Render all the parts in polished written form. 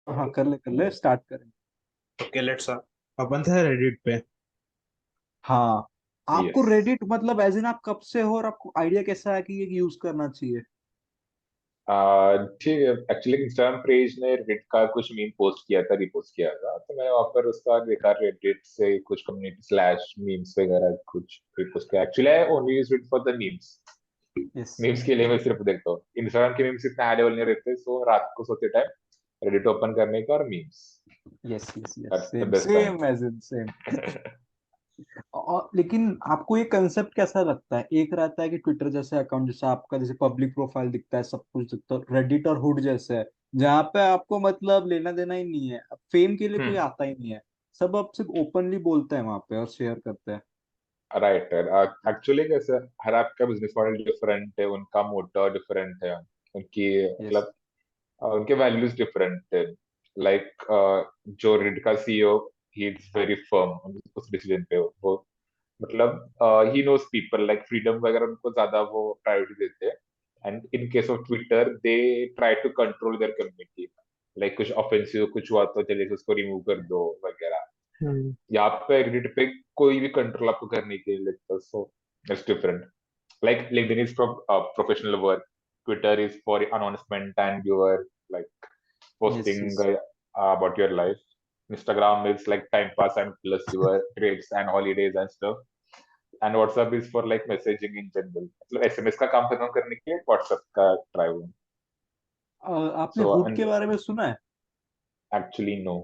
हाँ, कर ले स्टार्ट करें। ओके लेट्स अपन थे रेडिट पे। हाँ, आपको यस। रेडिट मतलब एज इन आप कब से हो और आपको आइडिया कैसा है कि ये यूज करना चाहिए? ठीक है, एक्चुअली इंस्टाग्राम पेज ने रेडिट का कुछ मीम पोस्ट किया था, रिपोस्ट किया था, तो मैंने वहां पर उसका देखा, रेडिट से कुछ कम्युनिटी स्लैश मीम्स वगैरह कुछ रिपोस्ट किया। Actually I only use it for the memes. Yes memes के लिए मैं सिर्फ देखता हूँ। इंस्टाग्राम के मीम्स इतना एडेबल नहीं रहते, सो रात को सोते टाइम रेडिट ओपन करने का और memes. Yes yes yes, that's the same best time. Same age in same. और लेकिन आपको ये कंसेप्ट कैसा लगता है? एक रहता है कि ट्विटर जैसे अकाउंट, जैसे आपका जैसे पब्लिक प्रोफाइल दिखता है, सब कुछ दिखता है, रेडिट और हुड जैसे है, जहाँ पे आपको मतलब लेना देना ही नहीं है, फेम के लिए कोई हम्म। आता ही नहीं है, सब आप सिर्फ ओपनली बोलते हैं वहां पे और शेयर करते हैं। राइट है। एक्चुअली कैसे, हर ऐप का बिजनेस मॉडल डिफरेंट है, उनका मोटो डिफरेंट है, उनकी यस मतलब उनके वैल्यूज डिफरेंट है। लाइक जो रेड का सीईओ, ही इज वेरी फर्म उस डिसीजन पे। वो मतलब he knows people, like freedom वगैरह उनको ज्यादा वो प्रायोरिटी देते हैं। And in case of Twitter they try to control their community. Like कुछ ऑफेंसिव कुछ हुआ तो चलिए उसको रिमूव कर दो वगैरह। हम्म। यहाँ पे रेडिट पे कोई भी कंट्रोल आपको करने के लिए लगता है, so it's different. Like LinkedIn is from professional work. Twitter is for announcement and your like yes posting yes. about your life. Instagram is like time pass and plus your trips and holidays and stuff. And WhatsApp is for like messaging in general. मतलब SMS का काम खत्म करने के लिए WhatsApp का try हूँ. आपने So हुड and के बारे में सुना है? actually no.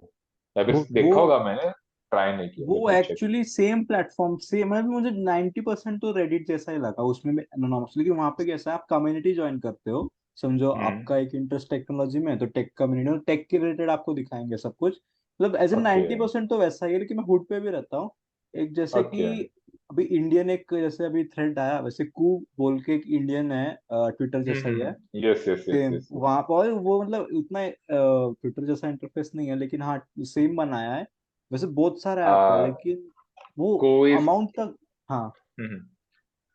या फिर वो देखा होगा मैंने, ट्राई नहीं किया, वो let me check. Actually same platform से, मतलब मुझे 90% तो रेडिट जैसा ही लगा, उसमें भी एनोनॉमस, लेकिन वहां पे कैसा है, आप कम्युनिटी ज्वाइन करते हो, समझो हम्म. आपका एक इंटरेस्ट टेक्नोलॉजी में है तो टेक कम्युनिटी, और टेक के रिलेटेड आपको दिखाएंगे सब कुछ, मतलब एज इन ओके. 90% तो वैसा ही है, लेकिन मैं हुड पे भी रहता हूँ। एक जैसे कि ओके. अभी इंडियन, एक जैसे अभी थ्रेड आया, वैसे कू बोल के एक इंडियन है, ट्विटर जैसा ही है, yes yes yes same yes. वहां पर, वो मतलब उतना ट्विटर जैसा इंटरफेस नहीं है, लेकिन हाँ सेम बनाया है। वैसे बहुत सारा ऐप है, लेकिन वो कोई. अमाउंट तक, हाँ, हम्म.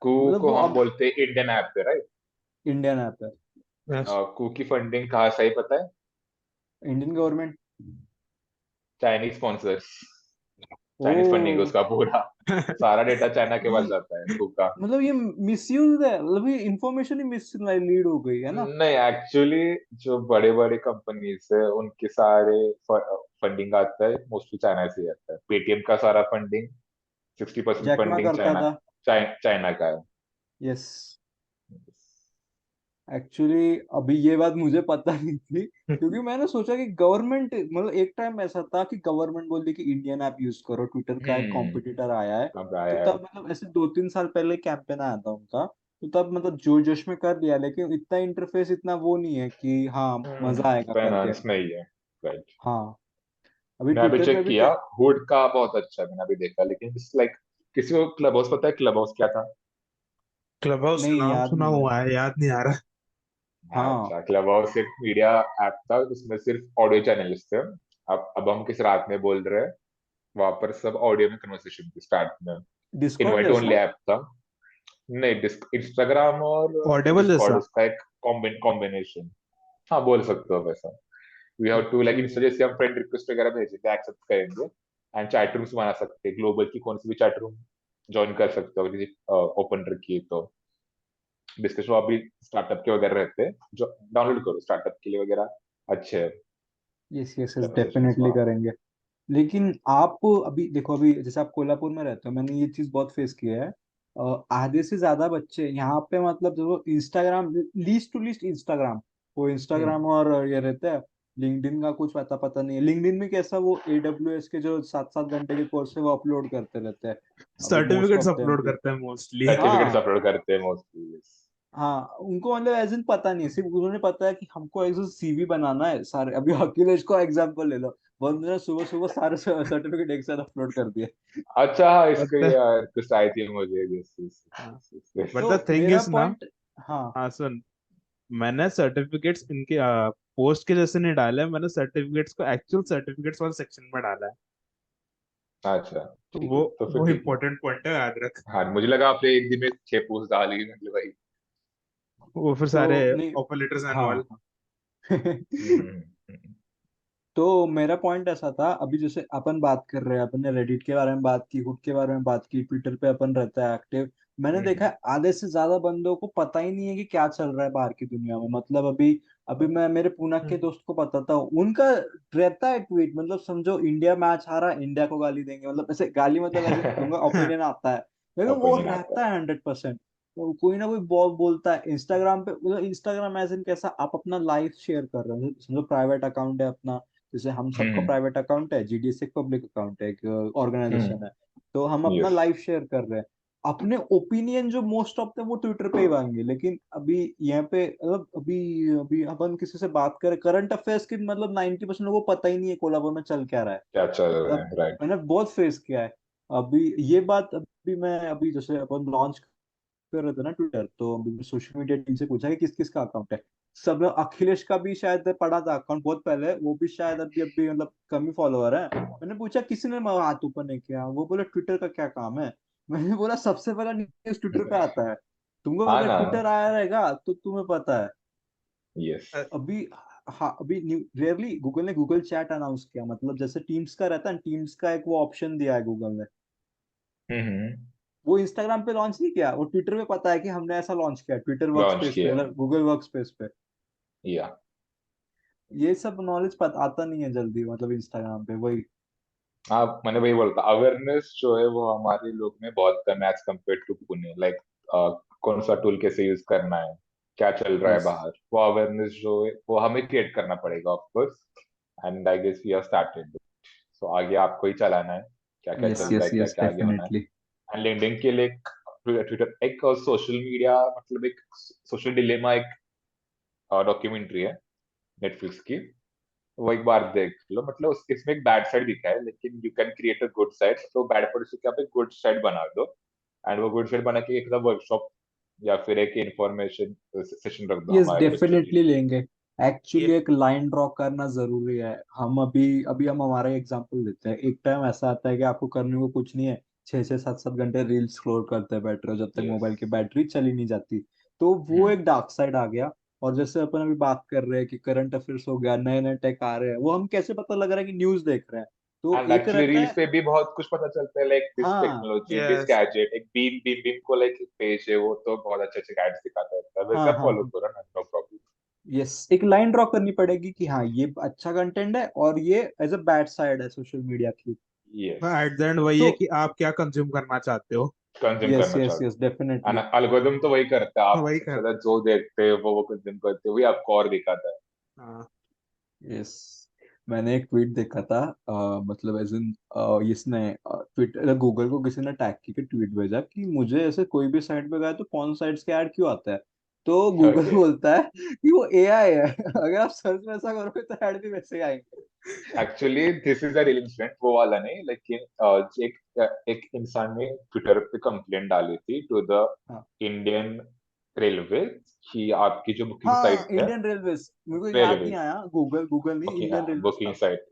कू मतलब को वो हम बोलते हैं इंडियन ऐप पे, राइट? इंडियन ऐप है। यस. कू की फंडिंग कहाँ से आई पता है? Indian government. Chinese sponsors. Chinese funding है ओ, उसका पूरा. सारा डेटा चाइना के पास ये जाता है कू का. मतलब ये मिसयूज है, मतलब ये इंफॉर्मेशन ही मिस लीड हो गई है ना। नहीं, एक्चुअली जो बड़े बड़े कंपनीज है उनके सारे फंडिंग आता है मोस्टली चाइना से ही आता है। पेटीएम का सारा फंडिंग, 60% जैकमा फंडिंग करता चाइना, था। चाइना का है. यस। एक्चुअली अभी ये बात मुझे पता नहीं थी, क्योंकि मैंने सोचा कि गवर्नमेंट, मतलब एक टाइम ऐसा था कि गवर्नमेंट बोलती कि इंडियन ऐप यूज करो, ट्विटर का एक हम्म. कॉम्पिटिटर आया है, अब तो आया है. तब मतलब ऐसे 2-3 साल पहले कैंपेन आया था उनका, तो तब मतलब जोश जोश में कर लिया, लेकिन इतना इंटरफेस इतना वो नहीं है कि हाँ मजा आएगा करके। फाइनेंस नहीं है. राइट. हाँ, अभी मैं अभी ट्विटर में चेक भी किया, हुड का बहुत अच्छा है, मैंने अभी देखा, लेकिन लाइक किसी को क्लब हाउस पता है? क्लब हाउस क्या था? क्लब हाउस नहीं, नाम याद सुना नहीं है। हुआ है, याद नहीं आ रहा. हाँ, अच्छा, क्लब हाउस एक मीडिया ऐप था, उसमें सिर्फ ऑडियो चैनल्स थे. अब हम किस रात में बोल रहे हैं, वहां पर सब ऑडियो में कन्वर्सेशन थी स्टार्ट में. डिस्कॉर्ड इनवाइट ओनली जैसा। ऐप था. नहीं, इंस्टाग्राम और ऑडेबल डिस्कॉर्ड जैसा। उसका एक कॉम्बिनेशन. हाँ, बोल सकते हो वैसा. We have to like, okay. Insta जैसे हम फ्रेंड रिक्वेस्ट वगैरह भेजेंगे, एक्सेप्ट करेंगे, एंड चैट रूम्स बना सकते हैं ग्लोबल की, कौन सी भी चैट रूम ज्वाइन कर सकते हो किसी ओपन रखी है तो. डिस्कशन अभी स्टार्टअप के वगैरह रहते हैं, जो डाउनलोड करो स्टार्टअप के लिए वगैरह, अच्छे है yes yes yes, conversations definitely वहाँ पे. करेंगे। लेकिन आप अभी देखो, अभी जैसे आप कोल्हापुर में रहते हो, मैंने ये चीज बहुत फेस किया है, आधे से ज्यादा बच्चे यहाँ पे मतलब जो Instagram, least to least Instagram, वो हम्म. इंस्टाग्राम और ये रहता है, लिंक्डइन का कुछ पता पता नहीं है। लिंक्डइन में कैसा, वो AWS के जो 7-7 घंटे के कोर्स है वो अपलोड करते रहते हैं, अभी most certificates of them upload भी। करते हैं मोस्टली. सर्टिफिकेट्स हाँ अपलोड करते हैं मोस्टली. हाँ, उनको मतलब एज इन पता नहीं है, सिर्फ उन्होंने पता है कि हमको एक सीवी बनाना है सारे, अभी अखिलेश को एग्जांपल ले लो, बंदे ने सुबह सुबह सारे सर्टिफिकेट एक साथ अपलोड कर दिए। अच्छा हाँ, इसका मतलब यार कुछ आई थी मुझे. Yes, yes, हाँ, yes, yes, yes, तो yes. मेरा पॉइंट, हाँ, हाँ सुन, मैंने सर्टिफिकेट्स इनके पोस्ट के जैसे नहीं डाले, मैंने सर्टिफिकेट्स को एक्चुअल सर्टिफिकेट्स वाले सेक्शन में डाला है. अच्छा, अच्छा. तो ठीक वो है, तो फिर वो ठीक है. इम्पोर्टेंट पॉइंट है, याद रख। हाँ, मुझे लगा आपने एक दिन में 6 पोस्ट डाली, मतलब भाई. वो फिर सारे हम्म. नहीं, ऑफर लेटर्स एंड हाँ ऑल. हाँ। हम्म. तो मेरा पॉइंट ऐसा था, अभी जैसे अपन बात कर रहे हैं, अपन ने रेडिट के बारे में बात की, हुड के बारे में बात की, ट्विटर पे अपन रहता है एक्टिव। मैंने देखा हम्म है आधे से ज्यादा बंदों को पता ही नहीं है कि क्या चल रहा है बाहर की दुनिया में। मतलब अभी अभी मैं मेरे पुणे के हम्म। दोस्त को बताता हूँ, उनका रहता है ट्वीट, मतलब समझो इंडिया मैच हारा, इंडिया को गाली देंगे, मतलब ऐसे गाली, मतलब ऐसे दूंगा, ओपिनियन आता है, लेकिन वो ओपिनियन आता रहता है 100%। तो कोई ना कोई बोलता है इंस्टाग्राम पे, मतलब इंस्टाग्राम एज इन कैसा, आप अपना लाइफ शेयर कर रहे हो, समझो प्राइवेट अकाउंट है अपना, जैसे हम है। सबका प्राइवेट अकाउंट है, जीडीएस एक पब्लिक अकाउंट है, एक ऑर्गेनाइजेशन है, तो हम अपना यस। लाइफ शेयर कर रहे हैं। अपने ओपिनियन जो मोस्ट ऑफ द वो ट्विटर पे ही आएंगे, लेकिन अभी यहाँ पे मतलब अभी अभी अपन किसी से बात करें करंट अफेयर्स की, मतलब 90% लोगों को पता ही नहीं है कोलाबर में चल क्या रहा है। क्या चल रहा मतलब है, राइट। मैंने बहुत फेस किया है। अभी ये बात, अभी मैं अभी जैसे अपन लॉन्च कर रहे थे ना ट्विटर, तो अभी सोशल मीडिया टीम से पूछा कि किस किस का अकाउंट है। सब लोग, अखिलेश का भी शायद पड़ा था अकाउंट बहुत पहले, वो भी शायद अभी अभी मतलब कम ही फॉलोअर है। मैंने पूछा किसी ने हाथ ऊपर नहीं किया, वो बोले ट्विटर का क्या काम है। मैंने बोला सबसे पहला न्यूज ट्विटर पे आता है, तुमको हाँ अगर ना। ट्विटर आया रहेगा तो तुम्हें पता है। यस। अभी, हाँ अभी रेयरली गूगल ने गूगल चैट अनाउंस किया, मतलब जैसे टीम्स का रहता है, टीम्स का एक वो ऑप्शन दिया है गूगल ने, हम्म। वो इंस्टाग्राम पे लॉन्च नहीं किया, वो ट्विटर पे पता है कि हमने ऐसा लॉन्च किया, ट्विटर वर्क लॉन्च स्पेस पे, किया। मतलब गूगल वर्क स्पेस पे। या। ये सब नॉलेज पता आता नहीं है जल्दी, मतलब इंस्टाग्राम पे वही। आप, मैंने वही बोलता, अवेयरनेस जो है वो हमारे लोग में बहुत कम है as compare to Pune. Like कौन सा टूल कैसे यूज करना है, क्या चल रहा है यस बाहर, वो अवेयरनेस जो है वो हमें क्रिएट करना पड़ेगा of course. And I guess we have started. So आगे आपको ही चलाना है, क्या क्या यस चल रहा यस है, क्या यस क्या आगे होना है। डेफिनेटली। एंड लिंक्डइन के लिए ट्विटर एक सोशल मीडिया, मतलब एक सोशल डिलेमा, एक डॉक्यूमेंट्री है नेटफ्लिक्स की। वो एक बार देख लो, मतलब इसमें एक बैड साइड दिखा है, लेकिन you can create a good side. तो बैड पर से आप एक गुड साइड बना दो, एंड वो गुड साइड बना के एक वर्कशॉप या फिर एक इंफॉर्मेशन सेशन रख दो यस हमारे बच्चों के डेफिनेटली लिए। लेंगे। एक्चुअली ये एक लाइन ड्रॉ करना जरूरी है। हम अभी अभी हम हमारा एग्जांपल देते हैं, एक टाइम ऐसा आता है कि आपको करने को कुछ नहीं है, 6 6 7 7 घंटे रील स्क्रॉल करते बैठ रहे हो, जब तक यस। मोबाइल की बैटरी चली नहीं जाती। तो वो हम्म। एक डार्क साइड आ गया। और जैसे अपन अभी बात कर रहे हैं कि करंट अफेयर्स हो गया, नए नए टेक आ रहे हैं, वो हम कैसे पता लग रहा है कि न्यूज देख रहे हैं। तो एंड एक एक्चुअली रहता रील्स है, पे भी बहुत कुछ पता चलता है, लाइक दिस हाँ टेक्नोलॉजी, दिस यस गैजेट, एक बीम बीम बीम को लाइक पेज है वो, तो बहुत अच्छे अच्छे एड्स दिखाता है, वैसे हाँ आप हाँ फॉलो हाँ। करो ना, नो प्रॉब्लम। यस, एक लाइन ड्रॉ करनी पड़ेगी कि हाँ ये अच्छा कंटेंट है और ये एज अ बैड साइड है सोशल मीडिया की। यस। एट द एंड वही तो है कि आप क्या कंज्यूम करना चाहते हो। कंज्यूम यस करना यस चाहते यस हो, डेफिनेटली। एंड एल्गोरिदम तो वही करता है, आप वही सबसे कर। ज्यादा जो देखते हो वो कंज्यूम करते हो, वही आपको और दिखाता है। हाँ। यस, मैंने एक ट्वीट देखा था, मतलब एज इन इसने ट्विटर गूगल को किसी ने टैग की के ट्वीट भेजा कि मुझे ऐसे कोई भी साइट पे गया तो कौन साइट्स के ऐड क्यों आता है। तो गूगल ओके। बोलता है कि वो एआई है, अगर आप सर्च में ऐसा करोगे तो ऐड भी वैसे ही आएंगे। Actually this is a real incident, वो वाला नहीं, लेकिन एक इंसान ने ट्विटर पे कंप्लेंट डाली थी टू द हाँ इंडियन रेलवे कि आपकी जो बुकिंग हाँ, साइट है, इंडियन रेलवेज, मेरे को याद नहीं रेलवे आया, गूगल गूगल नहीं, बुकिंग, इंडियन रेलवेज बुकिंग था। साइट,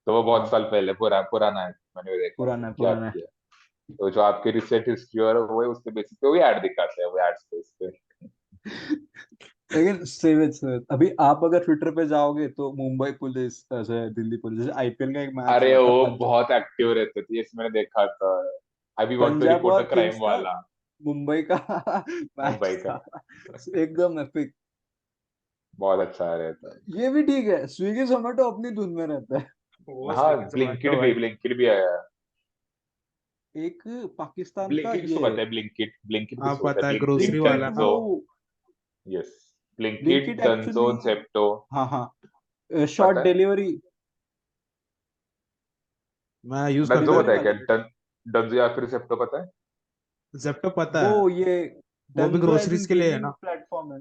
तो वो बहुत हाँ साल पहले पुराना है, मैंने वो देखा पुराना है, क्या पुराना है। किया। तो जो आपके रिसेंट हिस्ट्री और वो है, उसके बेसिस पे वो ऐड दिखाते हैं, वो एड स्पेस पे। लेकिन सेव अभी आप अगर ट्विटर पे जाओगे तो मुंबई पुलिस, ऐसे दिल्ली पुलिस, जैसे आईपीएल का एक मैच अरे हुआ था वो बहुत एक्टिव रहते थे, इसमें मैंने देखा था। I we want to Punjab report और अ क्राइम किंग्स का, वाला। मुंबई का मैच मुंबई का था, एकदम एपिक। बहुत अच्छा रहता ये भी ठीक है, स्विगी जोमेटो अपनी धुन में रहता है। वो है। हाँ, स्विगी जोमेटो ब्लिंकिट भी, भाई। ब्लिंकिट भी आया है। एक पाकिस्तान का ब्लिंकिट किसको ये, पता है, ब्लिंकिट ब्लिंकिट आप किसको पता है, पता है ग्रोसरी ब्लिंकिट, ब्लिंकिट वाला ना। वो, Dunzo. Yes. Blinkit, Blinkit Dunzo, actually, Zepto. हाँ हाँ, शॉर्ट पता है। डिलीवरी, मैं यूज डंजो करता डिलीवरी पता है क्या, वाले। डंजो या फिर जेप्टो पता है। हूँ, जेप्टो पता वो है। ये वो भी डंजो एज ग्रोसरीज इन के लिए है गेमिंग ना। प्लेटफॉर्म है।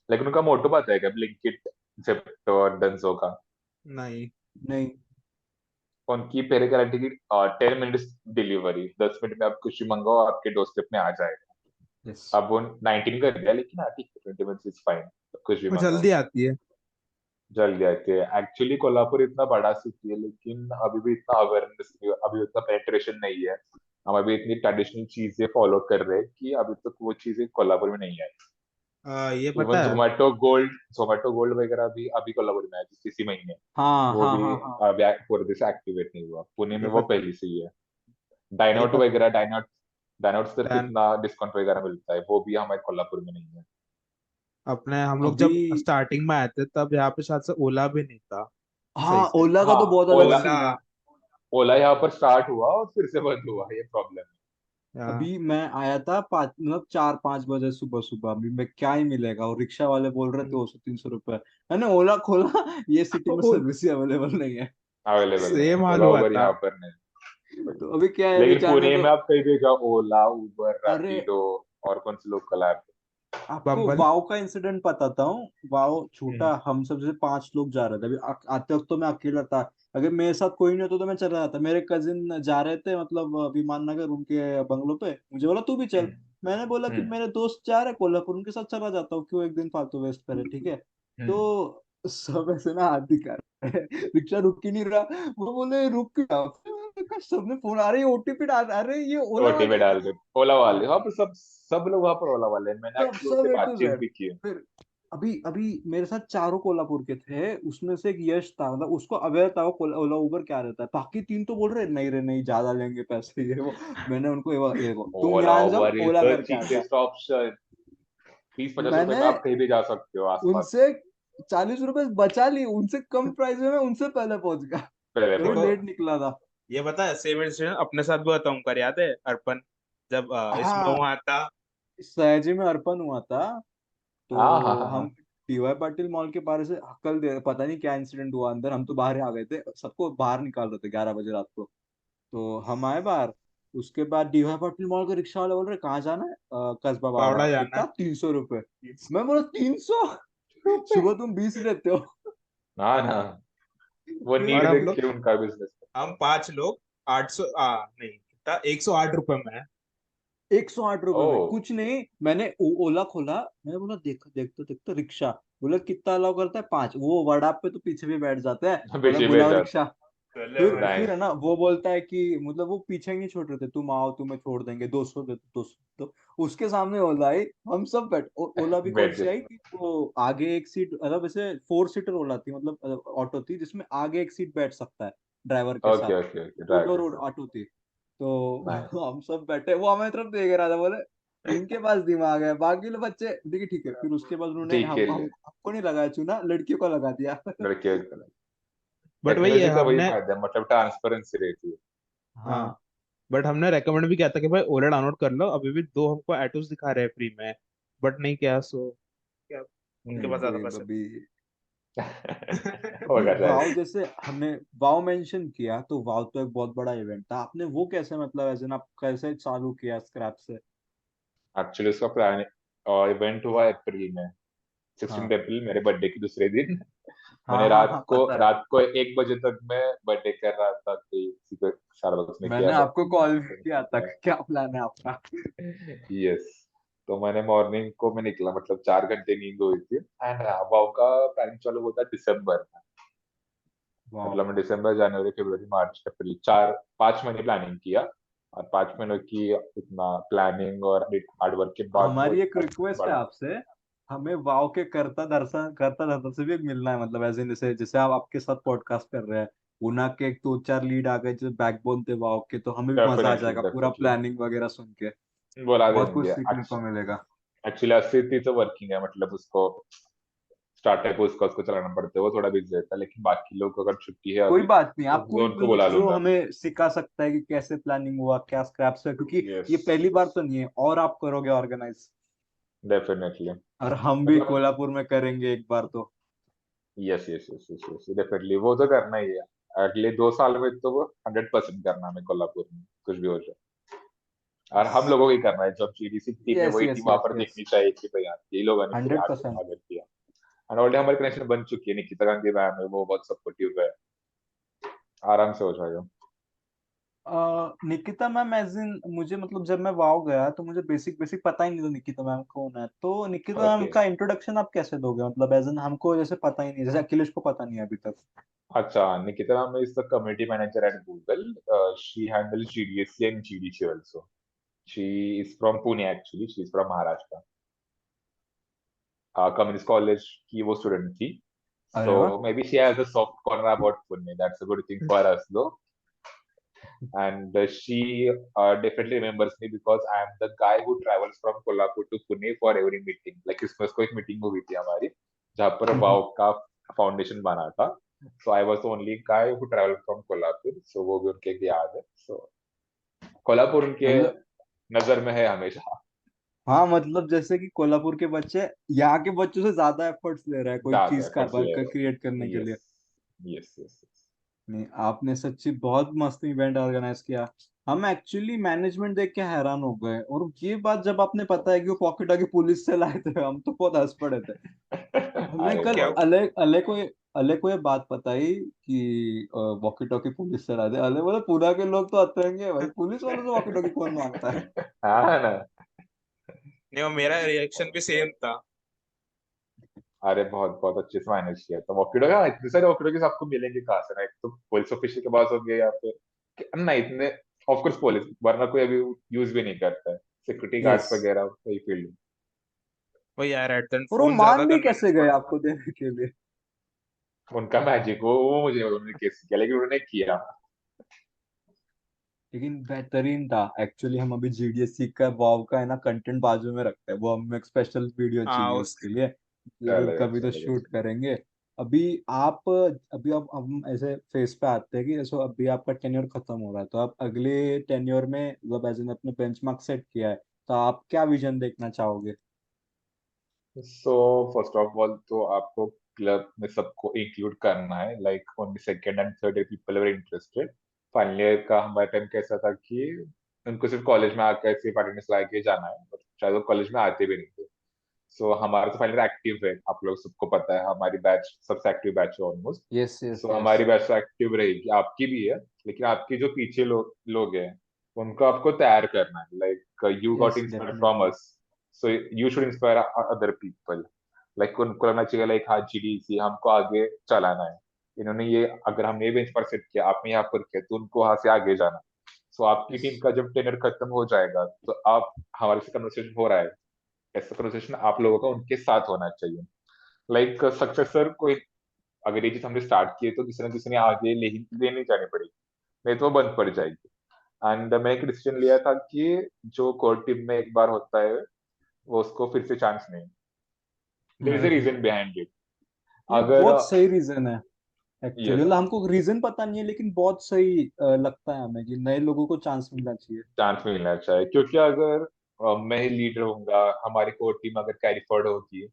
लेकिन उनका मोटो पता है क्या, ब्लिंकिट, जेप्टो और डंजो का। नहीं। नहीं। उनकी पहले गारंटी की 10 मिनट्स डिलीवरी, 10 मिनट में आप कुछ भी मंगाओ आपके डोरस्टेप में आ जाएगा। यस। अब वो 19 कर दिया, लेकिन हाँ ठीक है, 20 मिनट्स इज फाइन, कुछ भी वो मंगाओ। जल्दी आती है। जल्दी आती है। एक्चुअली कोल्हापुर इतना बड़ा सिटी है, लेकिन अभी भी इतना अवेयरनेस, अभी उतना पेनिट्रेशन नहीं है। हम अभी इतनी ट्रेडिशनल चीजें फॉलो कर रहे हैं कि अभी तक वो चीजें कोल्हापुर में नहीं आई। ये इवन पता है। जोमेटो गोल्ड वगैरह भी अभी कोलैबोरेट में है इसी महीने। हाँ वो हाँ भी हाँ हाँ। अभी पूरे देश एक्टिवेट नहीं हुआ, पुणे में ये वो पता पहले से ही है। ये डाइनआउट पता वगैरह डाइनआउट डाइनआउट से Dan, कितना डिस्काउंट वगैरह मिलता है, वो भी हमारे कोल्हापुर में नहीं है। अपने हम लोग अभी जब स्टार्टिंग में आए थे तब यहाँ पे शायद से ओला भी नहीं था सही हाँ, से। ओला का हाँ, तो बहुत अलग ओला ओला। सीन है। ओला यहाँ पर स्टार्ट हुआ और फिर से बंद हुआ, ये प्रॉब्लम हाँ, अभी मैं आया था 5 मतलब 4-5 बजे सुबह सुबह, अभी मैं क्या ही मिलेगा, और रिक्शा वाले बोल रहे थे 200-300 रुपए। मैंने ओला खोला, ये सिटी में सर्विस ही अवेलेबल नहीं है। अवेलेबल नहीं है, सेम हाल ओला हुआ उबर था। यहाँ पर नहीं। तो अभी क्या है, अभी लेकिन जाने पुणे दो। में आप कहीं भी जाओ, ओला उबर अरे रैपिडो और कौन सी लोकल ऐप। आपको बम्बल। वाव का इंसिडेंट बताता हूँ। वाव हम्म, छूटा, हम सब जैसे 5 लोग जा रहे थे, अभी आते वक्त तो मैं अकेला था। अगर मेरे साथ कोई नहीं होता तो मैं चला जाता। मेरे कजिन जा रहे थे मतलब विमान नगर उनके बंगलों पे, मुझे बोला तू भी चल। हम्म, मैंने बोला कि हम्म, मेरे दोस्त जा रहे कोल्हापुर, उनके साथ चला जाता हूँ, क्यों एक दिन फालतू वेस्ट करे, ठीक है। हम्म। तो सब ऐसे ना हाथ दिखा रहे हैं, रिक्शा रुक ही नहीं रहा। वो बोले रुक क्या, फिर मैंने कहा, सबने फोन, अरे ओटीपी डाल, अरे ये ओला ओटी वाले में हैं। डाल दे, ओला वाले वहाँ पर सब लोग वहाँ पर ओला वाले हैं, मैंने सब एक्चुअली सब उससे ए टू बातचीत जेड। भी की है। फिर अभी अभी मेरे साथ चारों कोल्हापुर के थे, उसमें से एक यश था, मतलब उसको अवेयर था वो ओला उबर क्या रहता है। बाकी 3 तो बोल रहे नहीं रे नहीं, ज्यादा लेंगे पैसे ये वो। मैंने उनको ये वो तुम ओला यहाँ से जाओ, उबर इज ओला द करके आ जाओ। Cheapest option. 30-50 रुपए मैंने में आप कहीं भी जा सकते हो आसपास। उनसे 40 रुपए बचा ली, उनसे कम प्राइस में मैं उनसे पहले पहुंच गया। पहले कभी पहुंच देखो, लेट गए। निकला था। ये पता है सेम इंसिडेंट अपने साथ भी होता उनका, याद है अर्पण जब इसमें हाँ, वहां था। सयाजी में अर्पण हुआ था। हाँ हाँ तो हाँ हम हाँ। डीवाई पाटिल मॉल के पास से हक्कल दे, पता नहीं क्या इंसिडेंट हुआ अंदर, हम तो बाहर ही आ गए थे, सबको बाहर निकाल रहे थे 11 बजे रात को। तो हम आए बाहर। उसके बाद डीवाई पाटिल मॉल के रिक्शा वाले बोल रहे कहाँ जाना है, कस्बा बावड़ा बावड़ा जाना कितना, है। 300 रुपए। मैं बोला 300, सुबह तुम 20 लेते हो। ना ना, वो फिर और नीड हम देख लोग, के उनका बिजनेस। हम 5 लोग 800 नहीं कितना, 108 रुपए में है। 108 रुपए ओ में कुछ नहीं। मैंने ओला खोला, मैंने बोला देख देख तो देख तो रिक्शा। बोला कितना अलाउ करता है, 5। वो वर्डा पे तो पीछे भी बैठ जाता है। बोला पीछे बैठ बुलाओ जाते। रिक्शा। चले भाई। फिर है नाइस। ना, वो बोलता है कि मतलब वो पीछे ही नहीं छोड़ रहे थे, तुम आओ तुम्हें छोड़ देंगे, 200 दे दो 200। तो उसके सामने ओला आई, हम सब ओला भी कौन बैठ सी आई गए। कि वो आगे एक सीट, मतलब ऐसे 4 सीटर ओला थी, मतलब ऑटो थी जिसमें आगे एक सीट बैठ सकता है ड्राइवर के साथ। Okay okay okay, to drive door के साथ। ऑटो थी। तो नाइस। हम सब बैठे, वो हमारी तरफ देख रहा था, बोले इनके पास दिमाग है, बाकी लोग बच्चे देखिए ठीक है। फिर उसके बाद उन्होंने ठीक है, हमको नहीं लगाया चूना, लड़कियों को लगा दिया। लड़के। बट वही है टेक्नोलॉजी का वही हमने। फायदा है, मतलब ट्रांसपेरेंसी रहती है। हाँ, हाँ, बट हमने रेकमेंड भी किया था कि भाई ओला डाउनलोड कर लो, अभी भी 2 हमको एटोस दिखा रहे हैं फ्री में। बट नहीं किया, सो क्या, उनके पास ज्यादा वही पैसे अभी। अभी होगा शायद। वाव जैसे हमने वाव मेंशन किया, तो वाव तो एक बहुत बड़ा इवेंट था। आपने वो कैसे, मतलब एज एन आप कैसे चालू किया स्क्रैप से। एक्चुअली उसका प्लान इवेंट हुआ अप्रैल में, 16 हाँ अप्रैल मेरे बर्थडे के दूसरे दिन। हाँ मैंने हाँ हाँ, पता है। रात को 1 बजे तक मैं बर्थडे कर रहा था कि किसी को स्टारबक्स में किया मैंने आपको कॉल भी किया था, बर्थडे। क्या प्लान है आपका। यस। तो मैंने मॉर्निंग को मैं निकला, मतलब 4 घंटे नींद हुई थी, एंड वाव का प्लानिंग चालू होता है दिसंबर में। वाव। मतलब मैं दिसंबर जनवरी फरवरी मार्च अप्रैल 4-5 महीने प्लानिंग किया। और 5 महीनों की इतना प्लानिंग और हार्ड वर्क के बाद वो हमारी एक इतना रिक्वेस्ट है बड़ा। आपसे, हमें वाव के करता दर्शन से भी एक मिलना है, मतलब ऐसे जैसे जैसे आप आपके साथ पॉडकास्ट कर रहे हैं। उना के एक 2-4 लीड आ गए जो बैकबोन थे वाव के, तो हमें भी मजा आ डेफिनेटली जाएगा पूरा डेफिनेटली प्लानिंग वगैरह सुन के। बोला बहुत कुछ देंगे। सीखने को मिलेगा। एक्चुअली 80 तो वर्किंग है, मतलब उसको स्टार्टअप उसका उसको चलाना पड़ता है, वो थोड़ा बिजी रहता है, लेकिन बाकी लोग को अगर छुट्टी है कोई अभी बात नहीं, तो आप मैं कोई उनको बुला जो लूंगा। हमें सिखा सकता है कि कैसे प्लानिंग हुआ, क्या स्क्रैप से, क्योंकि यस ये पहली बार यस, तो नहीं है, और आप करोगे ऑर्गेनाइज। डेफिनेटली। और हम भी मतलब कोल्हापुर में करेंगे एक बार तो। Yes yes yes yes yes, definitely वो तो करना ही है। अगले 2 साल में तो वो 100% करना है हमें कोल्हापुर में, कुछ भी हो जाए। और हम लोगों को ही करना है, जब जीडीसी टीम है यस वही यस टीम वहां यस पर यस। देखनी चाहिए कि भाई हाँ, यही लोगों ने पूरे हंड्रेड हाथ परसेंट आगे किया। एंड ऑलरेडी हमारे कनेक्शन बन चुकी है, निकिता गांधी मैम है, वो बहुत सपोर्टिव है। आराम से हो जाएगा। निकिता मैम एज इन मुझे, मतलब जब मैं वाव गया तो मुझे बेसिक बेसिक पता ही नहीं था निकिता मैम कौन है। तो निकिता मैम ओके। का इंट्रोडक्शन आप कैसे दोगे, मतलब एज इन हमको जैसे पता ही नहीं, जैसे अखिलेश को पता नहीं है अभी तक। अच्छा, Nikita ma'am is the community manager at Google. She handles GDSC and GDC also. She is from Pune actually. She is from Maharashtra. Communist college की वो स्टूडेंट थी. अरे So वाह. maybe she has a soft corner about Pune. That's a good thing for us, though. And she definitely remembers me because I am the guy who travels from Kolhapur to Pune for every meeting. Like Christmas को एक meeting हुई थी हमारी जहाँ पर हम्म. वाव का foundation बना था. So I was the only guy who traveled from Kolhapur. So वो भी उनके एक याद है. So कोल्हापुर उनके मतलब नजर में है हमेशा. हाँ, मतलब जैसे कि कोल्हापुर के बच्चे यहाँ के बच्चों से ज्यादा एफर्ट्स ले रहा है कोई ज्यादा चीज का एफर्ट्स ले क्रिएट करने रहे. के लिए. Yes yes yes. नहीं, आपने सच्ची बहुत मस्त इवेंट ऑर्गेनाइज किया. हम एक्चुअली मैनेजमेंट देख के हैरान हो गए, और ये बात जब आपने पता है कि वो पॉकेट आके पुलिस से लाए थे, हम तो बहुत हंस पड़े थे. हमने अरे कल क्या? बहुत. अले को ये बात बताई कि वॉकी टॉकी पुलिस से लाए थे. अले बोले पूना के लोग तो अतरंगे भाई, पुलिस वालों से वॉकी टॉकी कौन मांगता है. हाँ ना. नहीं, वो मेरा रिएक्शन भी सेम था। अरे बहुत बहुत अच्छे से मैनेज किया था वॉकी टॉकी. हाँ, इतने सारे वॉकी टॉकीज आपको मिलेंगे कहाँ से ना. एक तो पुलिस ऑफिसर के पास होंगे या फिर ना इतने. ऑफ कोर्स पुलिस वरना कोई अभी यूज भी नहीं करता है. Security yes. गार्ड्स वगैरह वही फील्ड. वही यार, एट देन और वो फोन ज्यादा मान भी कैसे कन्वीनियंस गए पड़ता। आपको देने के लिए. उनका मैजिक वो मुझे उन्होंने केस किया लेकिन उन्होंने किया. लेकिन बेहतरीन था एक्चुअली. हम अभी जीडीएससी का वाव का है ना कंटेंट बाजू में रखते हैं, वो हमें एक स्पेशल वीडियो हाँ, चाहिए उस उसके लिए. जरूर चलेगा कभी तो चलेगा शूट चलेगा. करेंगे. अभी अभी अब हम ऐसे फेज पे आते हैं कि जैसे अभी आपका टेन्योर खत्म हो रहा है, तो आप अगले टेन्योर में मतलब एज एन अपने बेंचमार्क सेट किया है, तो आप क्या विजन देखना चाहोगे. सो फर्स्ट ऑफ ऑल तो आपको क्लब में सबको इंक्लूड करना है. Like only second and third year people were interested. Final year का हमारा टाइम कैसा था कि उनको सिर्फ कॉलेज में आकर सिर्फ अटेंडेंस ला के जाना है, और शायद वो कॉलेज में आते भी नहीं थे. सो हमारा तो फाइनल एक्टिव है. आप लोग सबको पता है हमारी बैच सबसे एक्टिव बैच है almost. Yes yes so yes. हमारी बैच तो एक्टिव रहेगी. आपकी भी है. लेकिन आपके जो पीछे लोग हैं उनको आपको तैयार करना है. Like you got yes inspire from definitely. Us. So you should inspire other people. Like उनको लगना चाहिए लाइक हाँ जीडीसी हमको आगे चलाना है. इन्होंने ये अगर हमने ये बेंच पर सेट किया आपने यहाँ पर किया तो उनको वहां से आगे जाना. सो आपकी यस. टीम का जब टेनर खत्म हो जाएगा तो आप हमारे से कन्वर्सेशन हो रहा है. ऐसा कन्वर्सेशन आप लोगों का उनके साथ होना चाहिए. लाइक सक्सेसर कोई अगर ये चीज हमने स्टार्ट की है तो किसी ना किसी ने आगे ले नहीं जानी पड़ेगी. नहीं तो वो बंद पड़ जाएगी. एंड मैंने एक डिसीजन लिया था कि जो कोर टीम में एक बार होता है वो उसको फिर से चांस नहीं. देयर इज अ नहीं, रीजन बिहाइंड इट. ये अगर बहुत सही रीजन है एक्चुअली. यस मतलब हमको रीजन पता नहीं है, लेकिन बहुत सही लगता है हमें कि नए लोगों को चांस मिलना चाहिए. चांस मिलना चाहिए क्योंकि अगर मैं ही लीडर होऊंगा हमारी कोर टीम अगर कैरी फॉरवर्ड होगी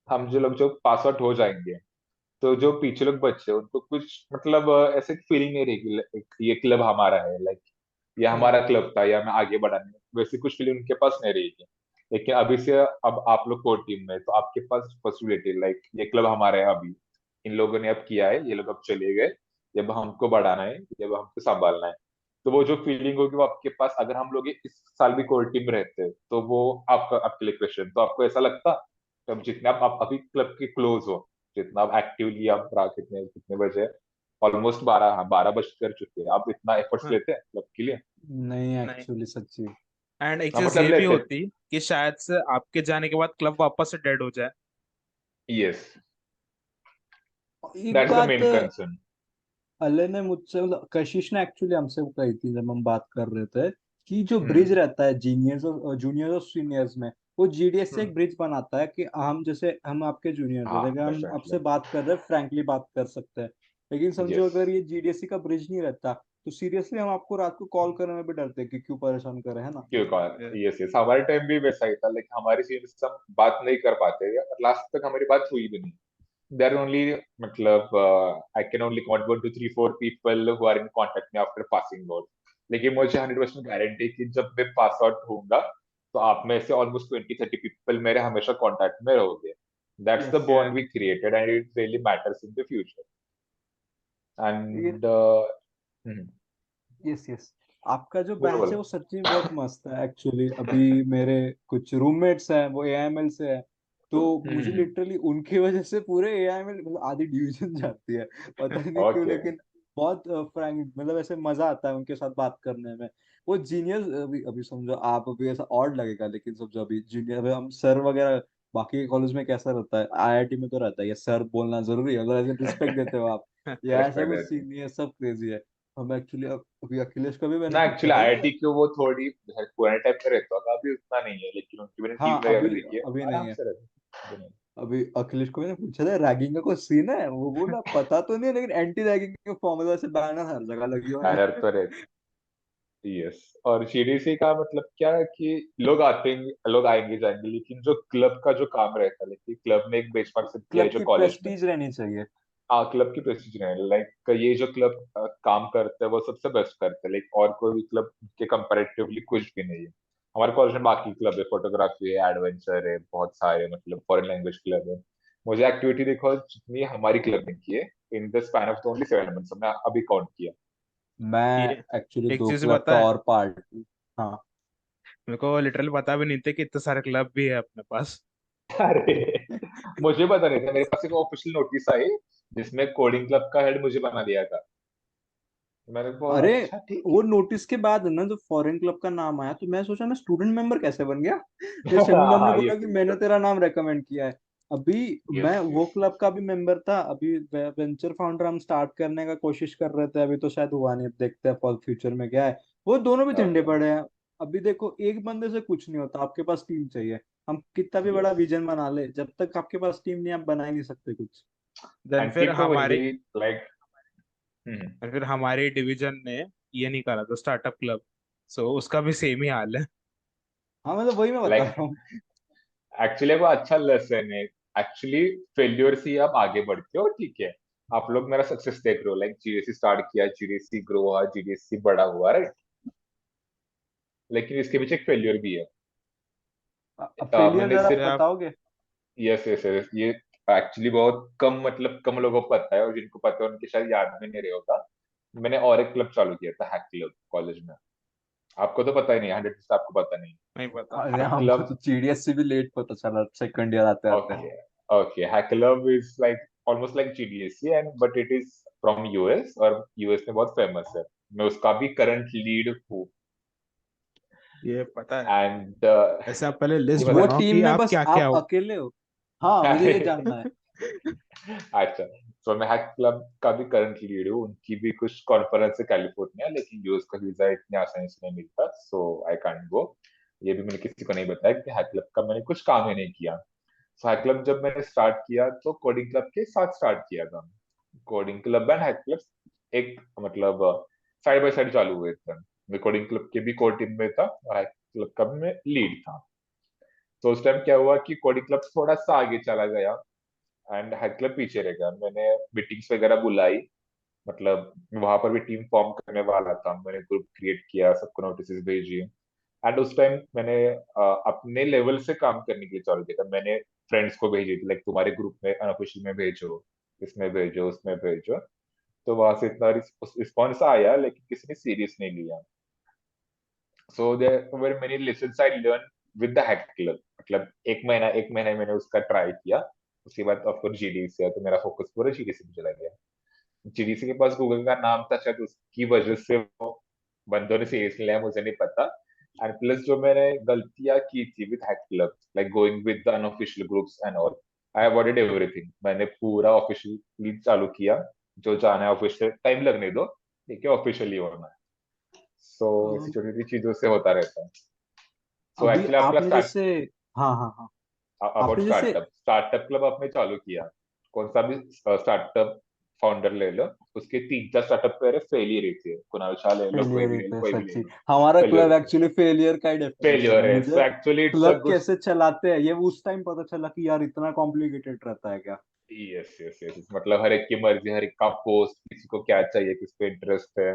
हम जो लोग जो पास आउट हो जाएंगे तो जो पीछे लोग बच्चे हैं, उनको कुछ मतलब ऐसे फीलिंग नहीं रहेगी like, ये क्लब हमारा है. लाइक ये हम्म। हमारा क्लब था या मैं आगे बढ़ाने वैसी कुछ फीलिंग उनके पास नहीं रहेगी. लेकिन अभी से अब आप लोग कोर टीम में तो आपके पास पॉसिबिलिटी लाइक ये क्लब हमारा है. अभी इन लोगों ने अब किया है ये लोग अब चले गए. ये अब हमको बढ़ाना है ये अब हमको संभालना है. तो वो जो फीलिंग होगी वो आपके पास अगर हम लोग इस साल भी कोर टीम में रहते तो वो आपका आपके लिए क्वेश्चन तो आपको ऐसा लगता. तब जितने आप अभी क्लब के क्लोज हो जितना आप एक्टिवली आप रात कितने कितने बजे ऑलमोस्ट 12 हाँ 12 बज कर चुके हैं. आप इतना एफर्ट्स हाँ, लेते हैं क्लब के लिए. नहीं, नहीं। एक्चुअली सच्ची. एंड एक हाँ चीज मतलब ये भी लेते. होती कि शायद से आपके जाने के बाद क्लब वापस से डेड हो जाए। यस. एक दैट्स द बात मेन कंसर्न. अले ने मुझसे, मतलब कशिश ने एक्चुअली हमसे कही थी जब हम बात कर रहे थे, कि जो ब्रिज हम्म. रहता है जीनियर्स और जूनियर्स और सीनियर्स में, वो जीडीएस से हम्म। एक ब्रिज बनाता है कि हम जैसे हम आपके जूनियर्स हैं, हाँ अगर हम डेफिनेटली. आपसे बात कर रहे हैं फ्रैंकली बात कर सकते हैं. लेकिन समझो यस अगर ये जीडीएससी का ब्रिज नहीं रहता, तो सीरियसली हम आपको रात को कॉल करने में भी डरते कि क्यों परेशान करे, है ना. क्यों कहा. यस यस हमारे टाइम भी वैसा ही था. लाइक हमारी सीनियर्स से हम बात नहीं कर पाते लास्ट तक हमारी बात हुई भी नहीं. देर ओनली मतलब I can only count 1 2 3 4 people who are in contact में आफ्टर पासिंग आउट. लेकिन मुझे 100% गारंटी कि जब मैं पास आउट होऊंगा तो आप में से ऑलमोस्ट 20 30 पीपल मेरे हमेशा कांटेक्ट में रहोगे. That's the yes. Bond we created and it really matters in the future. And yes yes. आपका जो बोलो बैच है बोलो. वो सच्ची में बहुत मस्त है एक्चुअली. अभी मेरे कुछ रूममेट्स हैं वो एआईएमएल से है, तो मुझे हम्म. लिटरली उनकी वजह से पूरे एआईएमएल मतलब आधी डिवीजन जाती है, पता नहीं क्यों, ओके. लेकिन बहुत फ्रैंक मतलब ऐसे मजा आता है उनके साथ बात करने में. वो जीनियस, अभी अभी समझो आप, अभी ऐसा ऑड लगेगा लेकिन समझो अभी जूनियर, अभी हम सर वगैरह बाकी के कॉलेज में कैसा रहता है, आईआईटी में तो रहता है ये सर बोलना जरूरी है, अगर ऐसे रिस्पेक्ट देते हो आप। ये ऐसा रेस्पेक्ट कुछ देते हैं। सीन नहीं है, सब क्रेजी है। हम एक्चुअली अभी अखिलेश को भी मैंने ना पूछा एक्चुअली था आईआईटी कि की वो थोड़ी पुराने टाइप में रहता होगा, अभी उतना नहीं है, लेकिन उनकी मैंने हाँ टीम वगैरह अभी देखी है, अभी नहीं आराम है। से रहते हैं। अभी अखिलेश को मैंने पूछा था रैगिंग का कोई सीन है, वो बोला पता तो नहीं है, लेकिन एंटी रैगिंग के फॉर्मूला से बैनर हर जगह लगी हुई है। बैनर तो रहते। यस। और जीडीसी का मतलब क्या है कि लोग आएंगे जाएंगे, लेकिन जो क्लब का जो काम रहता है, लेकिन क्लब ने एक बेंचमार्क सेट किया है क्लब जो की कॉलेज में। प्रेस्टीज रहनी चाहिए। हाँ, क्लब की प्रेस्टीज है, लाइक ये जो क्लब काम करता है वो सबसे बेस्ट करता है, लाइक और कोई भी क्लब के कंपैरेटिवली कुछ भी नहीं है। हमारे कॉलेज में बाकी क्लब है, फोटोग्राफी है, एडवेंचर है, बहुत सारे मतलब फॉरेन लैंग्वेज क्लब है। मुझे एक्टिविटी देखो जितनी हमारी क्लब ने की है in the span of only 7 months, हमने अभी काउंट किया। मैं ये एक्चुअली एक दो चीज क्लब पता का है, और पार्ट। हाँ। मेरे को लिटरली पता भी नहीं था कि इतने सारे क्लब भी है अपने पास। अरे, मुझे पता नहीं था, मेरे पास एक ऑफिशियल नोटिस आई जिसमें कोडिंग क्लब का हेड मुझे बना दिया था। मैंने कहा अरे अच्छा ठीक वो नोटिस के बाद ना जब फॉरेन क्लब का नाम आया तो मैं सोचा मैं स्टूडेंट मेंबर कैसे बन गया। है। फिर शमी मैम ने हाँ, ये बोला कि मैंने तेरा नाम रेकमेंड किया है। अभी यस मैं वो यस। क्लब का भी मेंबर था। अभी वेंचर फाउंडर हम स्टार्ट करने का कोशिश कर रहे थे, अभी तो शायद हुआ नहीं, अब देखते हैं फॉर फ्यूचर में क्या है। वो दोनों भी झंडे ओके। पड़े हैं। अभी देखो एक बंदे से कुछ नहीं होता, आपके पास टीम चाहिए। हम कितना भी बड़ा यस। विजन बना ले, जब तक आपके पास टीम नहीं आप बना ही नहीं सकते कुछ। देन एंड फिर टीम तो हमारे ओनली लाइक। हम्म। फिर हमारे डिवीजन ने ये नहीं करा था स्टार्टअप क्लब, सो उसका भी सेम ही हाल है। हाँ मतलब वही मैं बता लाइक रहा हूँ। एक्चुअली वो अच्छा लेसन है। एक्चुअली फेल्योर से ही आप आगे बढ़ते हो, ठीक है। आप लोग मेरा सक्सेस देख रहे हो, लाइक जीडीसी स्टार्ट किया, जीडीसी ग्रो हुआ, जीडीसी बड़ा हुआ, राइट। लेकिन इसके पीछे एक फेल्योर भी है। अब फेलियर मैंने जरा जैसे सिर्फ। आप बताओगे। यस यस यस, ये एक्चुअली बहुत कम मतलब कम लोगों को पता है, और जिनको पता है उनके शायद याद में नहीं रहे होगा। मैंने और एक क्लब चालू किया था, हैक क्लब, कॉलेज में। आपको तो पता ही नहीं, 100% आपको पता नहीं। नहीं पता। अरे हैक हमको क्लब। तो जीडीएस से भी लेट पता चला, सेकंड ईयर आते आते। Okay. Okay, hack club is like almost like GDSC and but it is from US, और यूएस में बहुत फेमस है। मैं उसका भी करंट लीड हूँ। ये पता है। एंड ऐसे आप पहले ये लिस्ट वो बताना। बनाओ टीम कि में आप बस क्या क्या आप हो। अकेले हो। हाँ मुझे ये जानना है। अच्छा। तो मैं हैक क्लब का भी करंट लीड हूँ, उनकी भी कुछ कॉन्फ्रेंस है कैलिफोर्निया, लेकिन यूएस का वीजा इतनी आसानी से नहीं मिलता, सो आई कांट गो। ये भी मैंने किसी को नहीं बताया कि हैक क्लब का मैंने कुछ काम ही नहीं किया। सो हैक क्लब जब मैंने स्टार्ट किया तो कोडिंग क्लब के साथ स्टार्ट किया था। Coding club and hack club एक मतलब साइड बाय साइड चालू हुए थे। मैं कोडिंग क्लब के भी कोर टीम में था, और हैक क्लब का भी मैं लीड था। तो उस टाइम क्या हुआ कि कोडिंग क्लब थोड़ा सा आगे चला गया एंड हैक क्लब पीछे रह गया। मैंने मीटिंग्स वगैरह बुलाई, मतलब वहां पर भी टीम फॉर्म करने वाला था, मैंने ग्रुप क्रिएट किया, सबको नोटिस भेजी। एंड उस टाइम मैंने अपने लेवल से काम करने के लिए चालू किया था। मैंने फ्रेंड्स को भेजी थी, लाइक तुम्हारे ग्रुप में अनऑफिशियल में भेजो, इसमें भेजो, उसमें भेजो। तो वहां से इतना रिस्पॉन्स आया, लेकिन किसी ने सीरियस नहीं लिया। So there were many lessons I learn with the hack club. मतलब एक महीना मैंने उसका ट्राई किया। उसके बाद ऑफकोर्स जीडीसी है, तो मेरा फोकस पूरा जीडीसी पे चला गया। जीडीसी के पास गूगल का नाम था, शायद उसकी वजह से वो बंदों ने सीरियस लिया, मुझे नहीं पता। एंड प्लस जो मैंने गलतियां की थी with hack club, like going with the unofficial groups and all, I avoided everything. मैंने पूरा ऑफिशियली चालू किया। जो जाना है ऑफिशियल, टाइम लगने दो, ठीक है, ऑफिशियली होना है। सो ऐसी अम, छोटी छोटी चीजों से होता रहता है। सो अभी एक्चुअली आपका आपने स्टार्ट जैसे, हाँ हाँ हाँ, अबाउट आपने जैसे स्टार्टअप, स्टार्टअप क्लब आपने चालू किया, कौन सा भी स्टार्टअप फाउंडर ले लो, उसके 3-4 स्टार्टअप पहले फेलियर ही थे। कुणाल शाह ले लो, कोई फेलियर भी ही ले लो, थे कोई भी ले सच्ची। लो, हमारा क्लब फेलियर थे। एक्चुअली फेलियर का ही डेफिनेशन फेलियर है। है, सो मुझे actually it's a club good. कैसे चलाते हैं ये उस टाइम पता चला कि यार इतना कॉम्प्लिकेटेड रहता है क्या। यस यस यस, मतलब हर एक की मर्जी, हर एक का पोस्ट, किसी को क्या चाहिए, किस पे इंटरेस्ट है,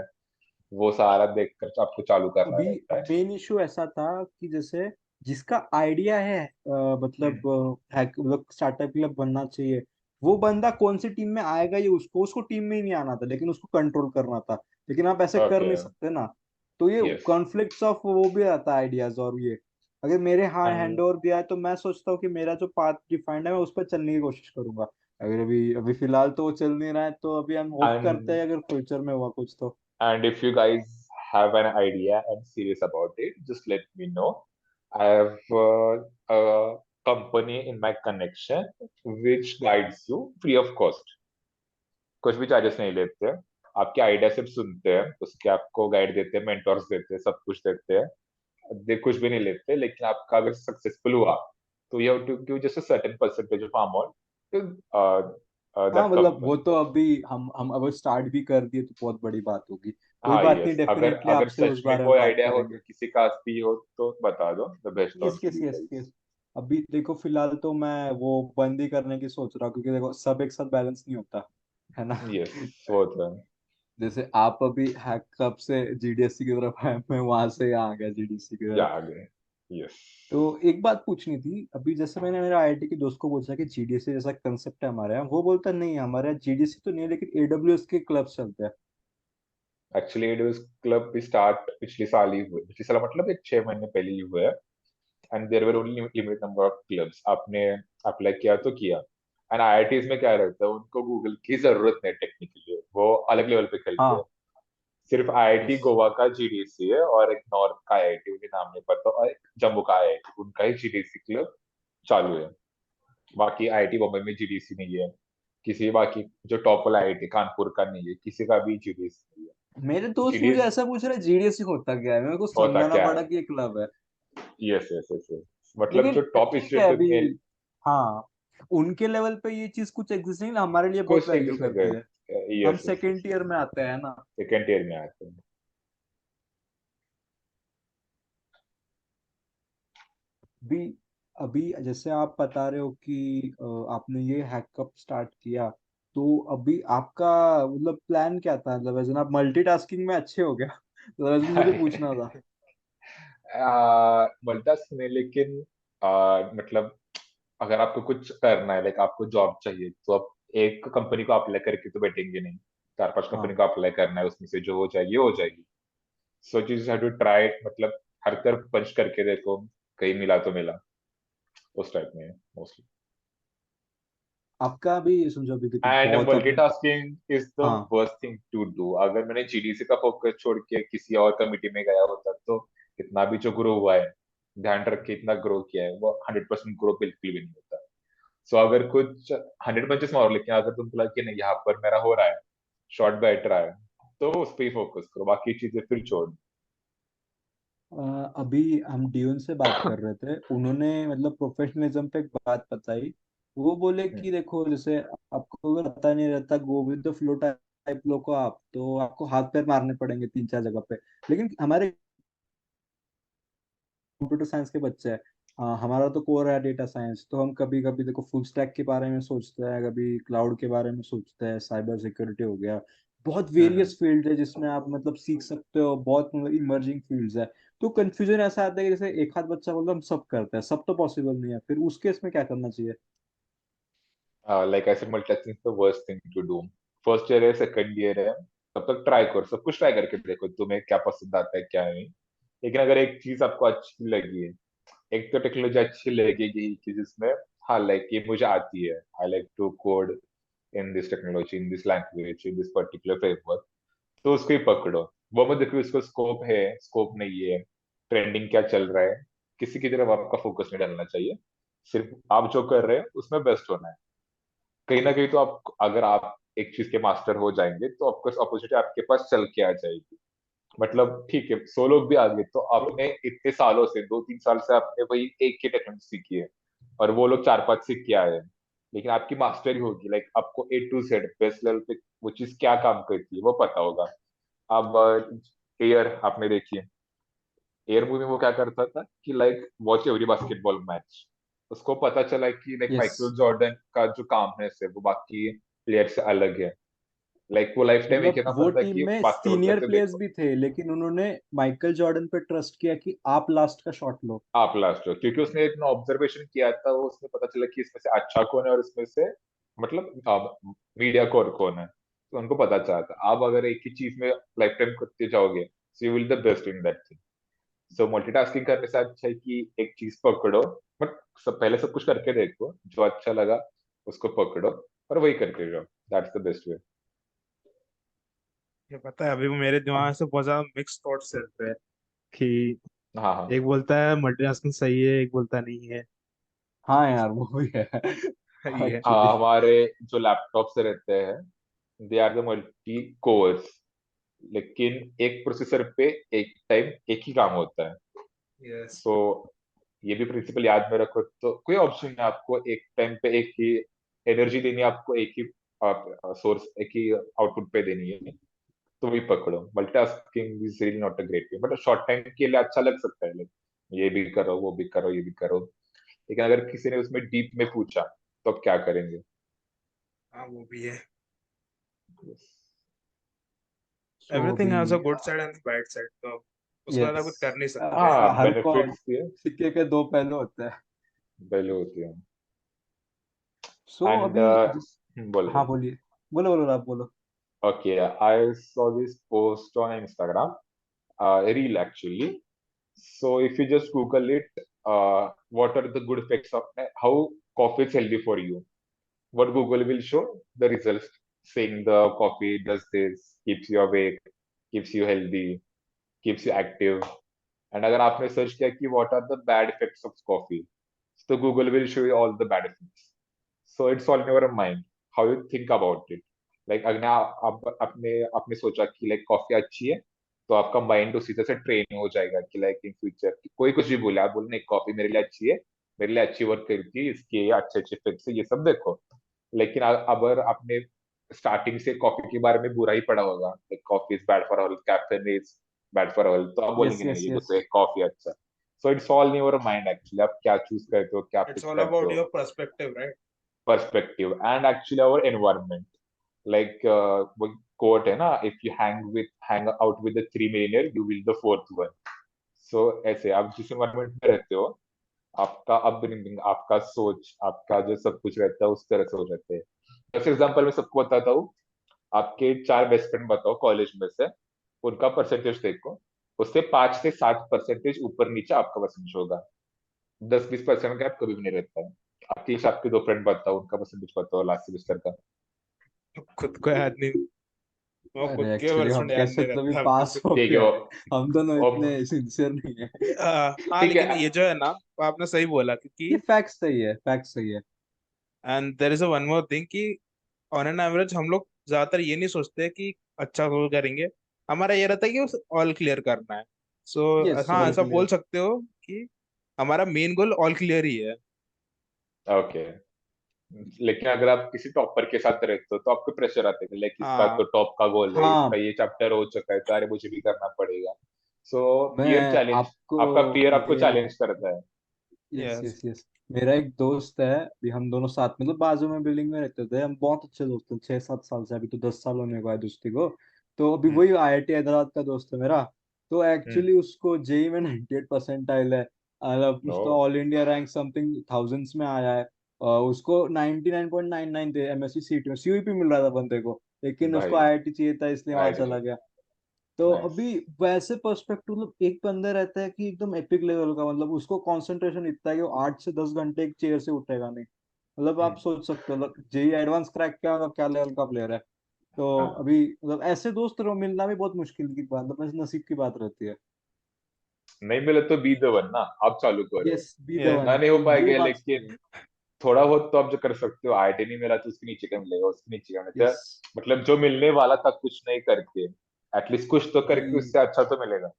वो सारा देखकर आपको चालू करना अभी रहता है। मेन इशू ऐसा था कि जैसे जिसका आइडिया है मतलब हम्म। हैक मतलब स्टार्टअप क्लब बनना चाहिए, वो बंदा कौन सी टीम में आएगा ये उसको उसको टीम में ही नहीं आना था, लेकिन उसको कंट्रोल करना था। लेकिन आप ऐसे कर ओके। नहीं सकते ना। तो ये यस। कॉन्फ्लिक्ट्स ऑफ वो भी आता है आइडियाज, और ये अगर मेरे हाँ हैंड एंड ओवर दिया है तो मैं सोचता हूँ कि मेरा जो पाथ डिफाइंड है मैं उस पर चलने की कोशिश करूंगा। अगर अभी अभी फिलहाल तो वो चल नहीं रहा है, तो अभी हम होप करते एंड हैं अगर फ्यूचर में हुआ कुछ तो। And if you guys have an idea and serious about it, just let me know. I have company in my connection which guides you free of cost. कुछ भी चार्जेस नहीं लेते हैं, आपके आइडिया सिर्फ सुनते हैं, उसके आपको गाइड देते हैं, मेंटोर्स देते हैं, सब कुछ देते हैं, दे कुछ भी नहीं लेते, लेकिन आपका अगर सक्सेसफुल हुआ तो you have to give just a certain percentage of amount to हाँ दैट मतलब वो कंपनी. तो अभी हम अगर स्टार्ट भी कर दिए तो बहुत बड़ी बात होगी। कोई हाँ, बात नहीं, यस, अगर डेफिनेटली अगर आपसे सच उस में बारे में कोई बात आइडिया हो करेंगे। तो किसी का भी हो तो बता दो, the best yes thoughts to yes you yes guys. Yes. अभी देखो फिलहाल तो मैं वो बंद ही करने की सोच रहा हूँ, क्योंकि देखो सब एक साथ बैलेंस नहीं होता है ना। यस, वो तो है. जैसे आप अभी हैक कब से जीडीएससी की तरफ आए, मैं वहां से यहाँ आ गया जीडीएससी की या तरफ। आगे. यस. तो एक बात पूछनी थी, अभी जैसे मैंने मेरे आईआईटी के दोस्त को पूछा कि जीडीएससी जैसा कंसेप्ट है हमारे यहाँ, वो बोलता नहीं हमारे यहाँ जीडीएससी तो नहीं है लेकिन एडब्ल्यूएस के क्लब चलते हैं। एक्चुअली एडोस क्लब भी स्टार्ट पिछले साल ही हुए, पिछले साल मतलब एक 6 महीने पहले ही हुए. And there were only limited number of clubs. आपने अप्लाई किया तो किया. एंड आईआईटीज में क्या रहता है, उनको गूगल की जरूरत नहीं टेक्निकली, वो अलग लेवल पे खेलते हैं. हाँ। सिर्फ आईआईटी यस। गोवा का जीडीसी है, और एक नॉर्थ का आईआईटी, मुझे नाम नहीं पता, और एक जम्मू का आईआईटी, उनका ही जीडीसी क्लब चालू है. बाकी आईआईटी बॉम्बे में जीडीसी नहीं है, किसी बाकी जो टॉप वाला आईआईटी कानपुर का नहीं है, किसी का भी जीडीसी नहीं है. मेरे दोस्त मुझे जीडीएस ऐसा पूछ रहे जीडीएससी होता क्या है, मेरे को होता समझाना क्या पड़ा है? कि ये क्लब है। यस यस यस यस, मतलब लेकिन जो टॉप ठीक है इंस्टीट्यूट अभी। में हाँ, उनके लेवल पे ये चीज कुछ एग्जिस्ट नहीं ना, हमारे लिए बहुत कुछ वैल्यू एग्जिस्ट नहीं करती है। करते. हम yes yes yes, second year में आते हैं ना। सेकेंड ईयर में आते हैं. अभी अभी जैसे आप बता रहे हो कि आपने ये हैकअप स्टार्ट किया, तो अभी आपका मतलब प्लान क्या था, मतलब वैसे आप मल्टीटास्किंग में अच्छे हो गया तो वैसे मुझे पूछना था। मल्टीटास्क नहीं, लेकिन मतलब अगर आपको कुछ करना है, लाइक आपको जॉब चाहिए, तो आप एक कंपनी को अप्लाई करके तो बैठेंगे नहीं, 4-5 कंपनी हाँ। को अप्लाई करना है, उसमें से जो हो जाएगी. So you have to try, मतलब हर तरफ पंच करके देखो, कहीं मिला तो मिला, उस टाइप में मोस्टली. आपका भी समझो अभी देखो एंड बहुत अभी। मल्टीटास्किंग इज द हाँ। Worst thing to do. अगर मैंने जीडीसी का फोकस छोड़ के किसी और कमिटी में गया होता तो इतना भी जो ग्रो हुआ है, ध्यान रख के इतना ग्रो किया है, वो 100% ग्रो बिल्कुल भी नहीं होता. सो अगर कुछ 100 पंचेस मारो, लेकिन अगर तुमको लगे कि नहीं यहाँ पर मेरा हो रहा है, शॉट बैठ रहा है, तो उस पर ही फोकस करो, बाकी चीजें फिर छोड़ दो. अभी हम डियोन से बात कर रहे थे, उन्होंने मतलब प्रोफेशनलिज्म पे एक बात बताई। वो बोले हम्म. कि देखो जैसे आपको अगर पता नहीं रहता go with the flow type लोग को, आप तो आपको हाथ पैर मारने पड़ेंगे 3-4 जगह पे। लेकिन हमारे कंप्यूटर साइंस के बच्चे हैं, हमारा तो कोर है डेटा साइंस, तो हम कभी कभी देखो फुल स्टैक के बारे में सोचते हैं, कभी क्लाउड के बारे में सोचते हैं, साइबर सिक्योरिटी हो गया। बहुत हम्म. वेरियस फील्ड है जिसमें आप मतलब सीख सकते हो, बहुत मतलब इमर्जिंग फील्ड्स है। तो कंफ्यूजन ऐसा आता है कि जैसे एक हाथ बच्चा बोलता है हम सब करते हैं, सब तो पॉसिबल नहीं है, फिर उस केस में क्या करना चाहिए। Like I said, multitasking is the worst thing to do. First year है, सेकंड ईयर है, तब तक ट्राई करो, सब कुछ ट्राई करके देखो तुम्हें क्या पसंद आता है क्या नहीं. लेकिन अगर एक चीज आपको अच्छी लगी है, एक तो टेक्नोलॉजी अच्छी लगेगी कि जिसमें, हाँ लाइक ये मुझे आती है, I like to code in this technology, in this language, in this particular framework, तो उसको ही पकड़ो. वो मत देखो इसको स्कोप है, स्कोप नहीं है, ट्रेंडिंग क्या चल रहा है, किसी की तरफ आपका फोकस नहीं डालना चाहिए. सिर्फ आप जो कर रहे हैं उसमें बेस्ट होना है. कहीं ना कहीं तो आप, अगर आप एक चीज के मास्टर हो जाएंगे तो आपको अपॉर्चुनिटी आपके पास चल के आ जाएगी. मतलब ठीक है, 100 लोग भी आ गए तो आपने इतने सालों से, 2-3 साल से आपने वही एक ही टेक्नोलॉजी सीखी है, और वो लोग 4-5 सीख के आए हैं. लेकिन आपकी मास्टरी होगी, लाइक आपको A to Z best level पे वो चीज क्या काम करती है वो पता होगा. अब एयर आपने देखी है, एयर मूवी में वो क्या करता था कि like watch every basketball match. उसको पता चला कि लाइक यस। माइकल जॉर्डन का जो काम है सिर्फ वो बाकी प्लेयर से अलग है. लाइक वो लाइफ टाइम एक मतलब ही काम वो करता है टीम कि में बास्केटबॉल सीनियर करते प्लेयर्स देखो. भी थे, लेकिन उन्होंने माइकल जॉर्डन पे ट्रस्ट किया कि आप लास्ट का शॉट लो। आप लास्ट हो, क्योंकि उसने इतना ऑब्जर्वेशन किया था, वो उसने पता चला कि इसमें से अच्छा कौन है और इसमें से मतलब मीडिया कौन कौन है, तो उनको पता चला था. आप अगर एक ही चीज में लाइफ टाइम करते जाओगे, so you will the best in that thing. So multitasking करने से अच्छा है कि एक चीज पकड़ो, बट पहले सब कुछ करके देखो, जो अच्छा लगा उसको पकड़ो और वही करते जाओ. That's the best way. ये पता है अभी वो मेरे दिमाग से बहुत ज्यादा मिक्स थॉट्स चलते हैं कि हाँ हाँ. एक बोलता है मल्टीटास्किंग सही है, एक बोलता नहीं है। हाँ यार वो भी है ये है। एक्चुअली। हमारे जो लैपटॉप से रहते हैं, they are the multi cores, लेकिन एक प्रोसेसर पे एक टाइम एक ही काम होता है। यस। तो ये भी प्रिंसिपल याद में रखो, तो कोई ऑप्शन नहीं आपको एक टाइम पे एक ही एनर्जी देनी है, आपको एक ही सोर्स, एक ही आउटपुट पे देनी है। तो वही पकड़ो, multitasking is really not a great way, but short time के लिए अच्छा लग सकता है, लाइक ये भी करो वो भी करो ये भी करो। लेकिन अगर किसी ने उसमें डीप में पूछा तो अब क्या करेंगे? हाँ वो भी है। Yes. सो एवरीथिंग अभी has a good side and bad side, तो उसके बाद आप यस, कुछ कर नहीं सकते। हाँ, हर को बेनिफिट्स भी है, सिक्के के दो पहलू होते हैं। वैल्यू होती है। सो एंड अभी बोलो हाँ बोलो। बोलिए, बोलो बोलो आप बोलो। Okay, I saw this post on Instagram, reel actually. So if you just Google it, what are the good effects of how coffee is healthy for you? What Google will show the results saying the coffee does this, keeps you awake, keeps you healthy, keeps you active. And अगर आपने search किया कि what are the bad effects of coffee, so Google will show you all the bad effects. So it's all in your mind, how you think about it. Like अगर आप अपने आपने सोचा कि लाइक कॉफी अच्छी है, तो आपका माइंड उसी तरह से ट्रेन हो जाएगा कि लाइक इन फ्यूचर कोई कुछ भी बोले, आप बोले नहीं कॉफी मेरे लिए अच्छी है, मेरे लिए अच्छी वर्क करती है, इसके अच्छे अच्छे इफेक्ट्स है, ये सब देखो। लेकिन अगर आपने स्टार्टिंग से कॉफी के बारे में बुरा ही पड़ा होगा, like coffee is bad for health, caffeine is bad for health, तो आप यस बोलेंगे नहीं यस ये यस। देखो एक कॉफी अच्छा। So it's all in your mind actually, आप क्या चूज करते हो, क्या इट्स पिक ऑल करते अबाउट हो। Your perspective, right? Perspective and actually our environment, like वो quote है ना, if you hang out with the 3 millionaire you will the fourth one. So ऐसे आप जिस environment में रहते हो, आपका अपब्रिंगिंग, आपका सोच, आपका जो सब कुछ रहता है उस तरह से हो जाते हैं। जैसे एग्जांपल मैं सबको बताता हूँ, आपके 4 बेस्ट फ्रेंड बताओ कॉलेज में से, उनका परसेंटेज देखो, उससे 5 से 7 परसेंटेज ऊपर नीचे आपका परसेंटेज होगा, 10-20% का कभी भी नहीं रहता है। आपके 2 फ्रेंड बताओ, उनका परसेंटेज बताओ लास्ट सेमेस्टर का। खुद को याद नहीं, वो खुद अरे के एक्चुअली हम पर्सन याद कैसे नहीं तो भी रखता अपने पास से। हो ठीक है गए, हम दोनों अब इतने सिंसियर नहीं है। हाँ ठीक लेकिन है। ये जो है ना, वो आपने सही बोला, ये क्योंकि फैक्ट सही है, फैक्ट सही है। And there is a one more thing कि ऑन एन एवरेज हम लोग ज्यादातर ये नहीं सोचते कि अच्छा गोल करेंगे। हमारा ये रहता है कि ऑल क्लियर करना है। सो यस, हाँ, ऑल ऐसा बोल क्लियर। सकते हो कि हमारा मेन गोल ऑल क्लियर ही है। ओके, लेकिन अगर आप किसी टॉपर के साथ रहते हो तो आपको प्रेशर आता है, लाइक इसका तो हाँ। टॉप का गोल है, इसका हाँ, ये चैप्टर हो चुका है, तो अरे मुझे भी करना पड़ेगा। सो पीयर मैं चैलेंज, आपको आपका पीयर आपको ये चैलेंज करता है। Yes yes. यस यस, मेरा एक दोस्त है, अभी हम दोनों साथ मतलब बाजू में बिल्डिंग में रहते थे, हम बहुत अच्छे दोस्त हैं 6-7 साल से, अभी तो 10 साल होने को है दोस्ती को। तो अभी हम्म वही IIT हैदराबाद का दोस्त है मेरा। तो हम्म। एक्चुअली उसको जेई में 98 परसेंटाइल है, मतलब नो। उसका all India rank something thousands में आया है। उसको 99.99 थे MSc सीट में, CUP मिल रहा था बंदे को, लेकिन उसको भाई IIT चाहिए था इसलिए वहां आईआईटी चला से। गया। तो नाइस। अभी वैसे पर्सपेक्टिव मतलब एक बंदा रहता है कि एकदम एपिक लेवल का, मतलब उसको कंसंट्रेशन इतना है कि वो 8 से 10 घंटे एक चेयर से उठेगा नहीं। मतलब आप हम्म। सोच सकते हो, मतलब जेई एडवांस क्रैक क्या होगा, क्या लेवल का प्लेयर है। तो हाँ, अभी मतलब ऐसे दोस्त मिलना भी बहुत मुश्किल की बात, मतलब नसीब की बात रहती है। नहीं मिले तो बी द वन ना, आप चालू करो। Yes, be the yes. One, उतना नहीं हो तो ये पाएगा बात सही लेकिन है। थोड़ा बहुत तो आप जो कर सकते हो, आईआईटी नहीं मिला तो उसके नीचे का मिलेगा, उसके नीचे का मिलेगा, यस, मतलब जो मिलने वाला था कुछ नहीं करके, एटलीस्ट कुछ तो करके अभी उससे अच्छा तो मिलेगा।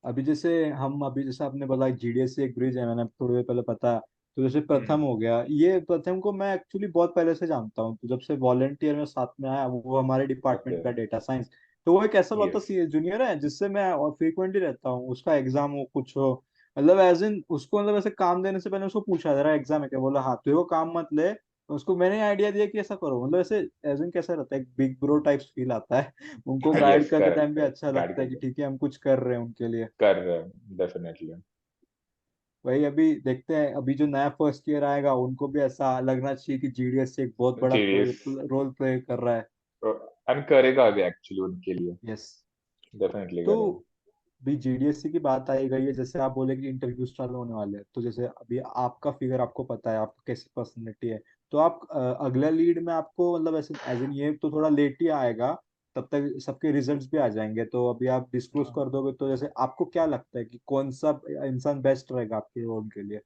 अभी जैसे हम अभी जैसे आपने बोला GDS से एक ब्रिज है, मैंने थोड़ी देर पहले पता। तो जैसे प्रथम हम्म। हो गया, ये प्रथम को मैं एक्चुअली बहुत पहले से जानता हूँ, तो जब से वॉलेंटियर में साथ में आया, वो हमारे ओके। डिपार्टमेंट का डेटा साइंस। तो वो एक ऐसा लौता यस। जूनियर है जिससे मैं फ्रीक्वेंटली रहता हूँ, उसका एग्जाम हो कुछ हो, मतलब एज इन उसको मतलब ऐसे काम देने से पहले उसको पूछा जरा एग्जाम है क्या, बोला हाँ, तो वो काम मत ले। उसको मैंने आइडिया दिया कि ऐसा करो, मतलब ऐसे एज इन कैसा रहता है, एक बिग ब्रो टाइप फील आता है। उनको गाइड यस, करते करेक्ट टाइम भी करेक्ट, अच्छा गाइड लगता कर है कि दो, ठीक है हम कुछ कर रहे हैं उनके लिए। कर रहे हैं डेफिनेटली। वही अभी देखते हैं, अभी जो नया फर्स्ट ईयर आएगा उनको भी ऐसा लगना चाहिए कि GDS से एक बहुत बड़ा जीडीएस रोल प्ले कर रहा है। हम करेगा भी एक्चुअली उनके लिए, यस। डेफिनेटली तो करेगा। भी GDS की बात आई गई है, जैसे आप बोले कि इंटरव्यूज चालू होने वाले हैं, तो जैसे अभी आपका फिगर आपको पता है आपको कैसी पर्सनैलिटी है। तो आप अगला लीड में आपको मतलब ऐसे एज इन ये तो थोड़ा लेट ही आएगा, तब तक सबके रिजल्ट्स भी आ जाएंगे, तो अभी आप डिस्क्लोज कर दोगे, तो जैसे आपको क्या लगता है कि कौन सा इंसान बेस्ट रहेगा आपके रोल के लिए?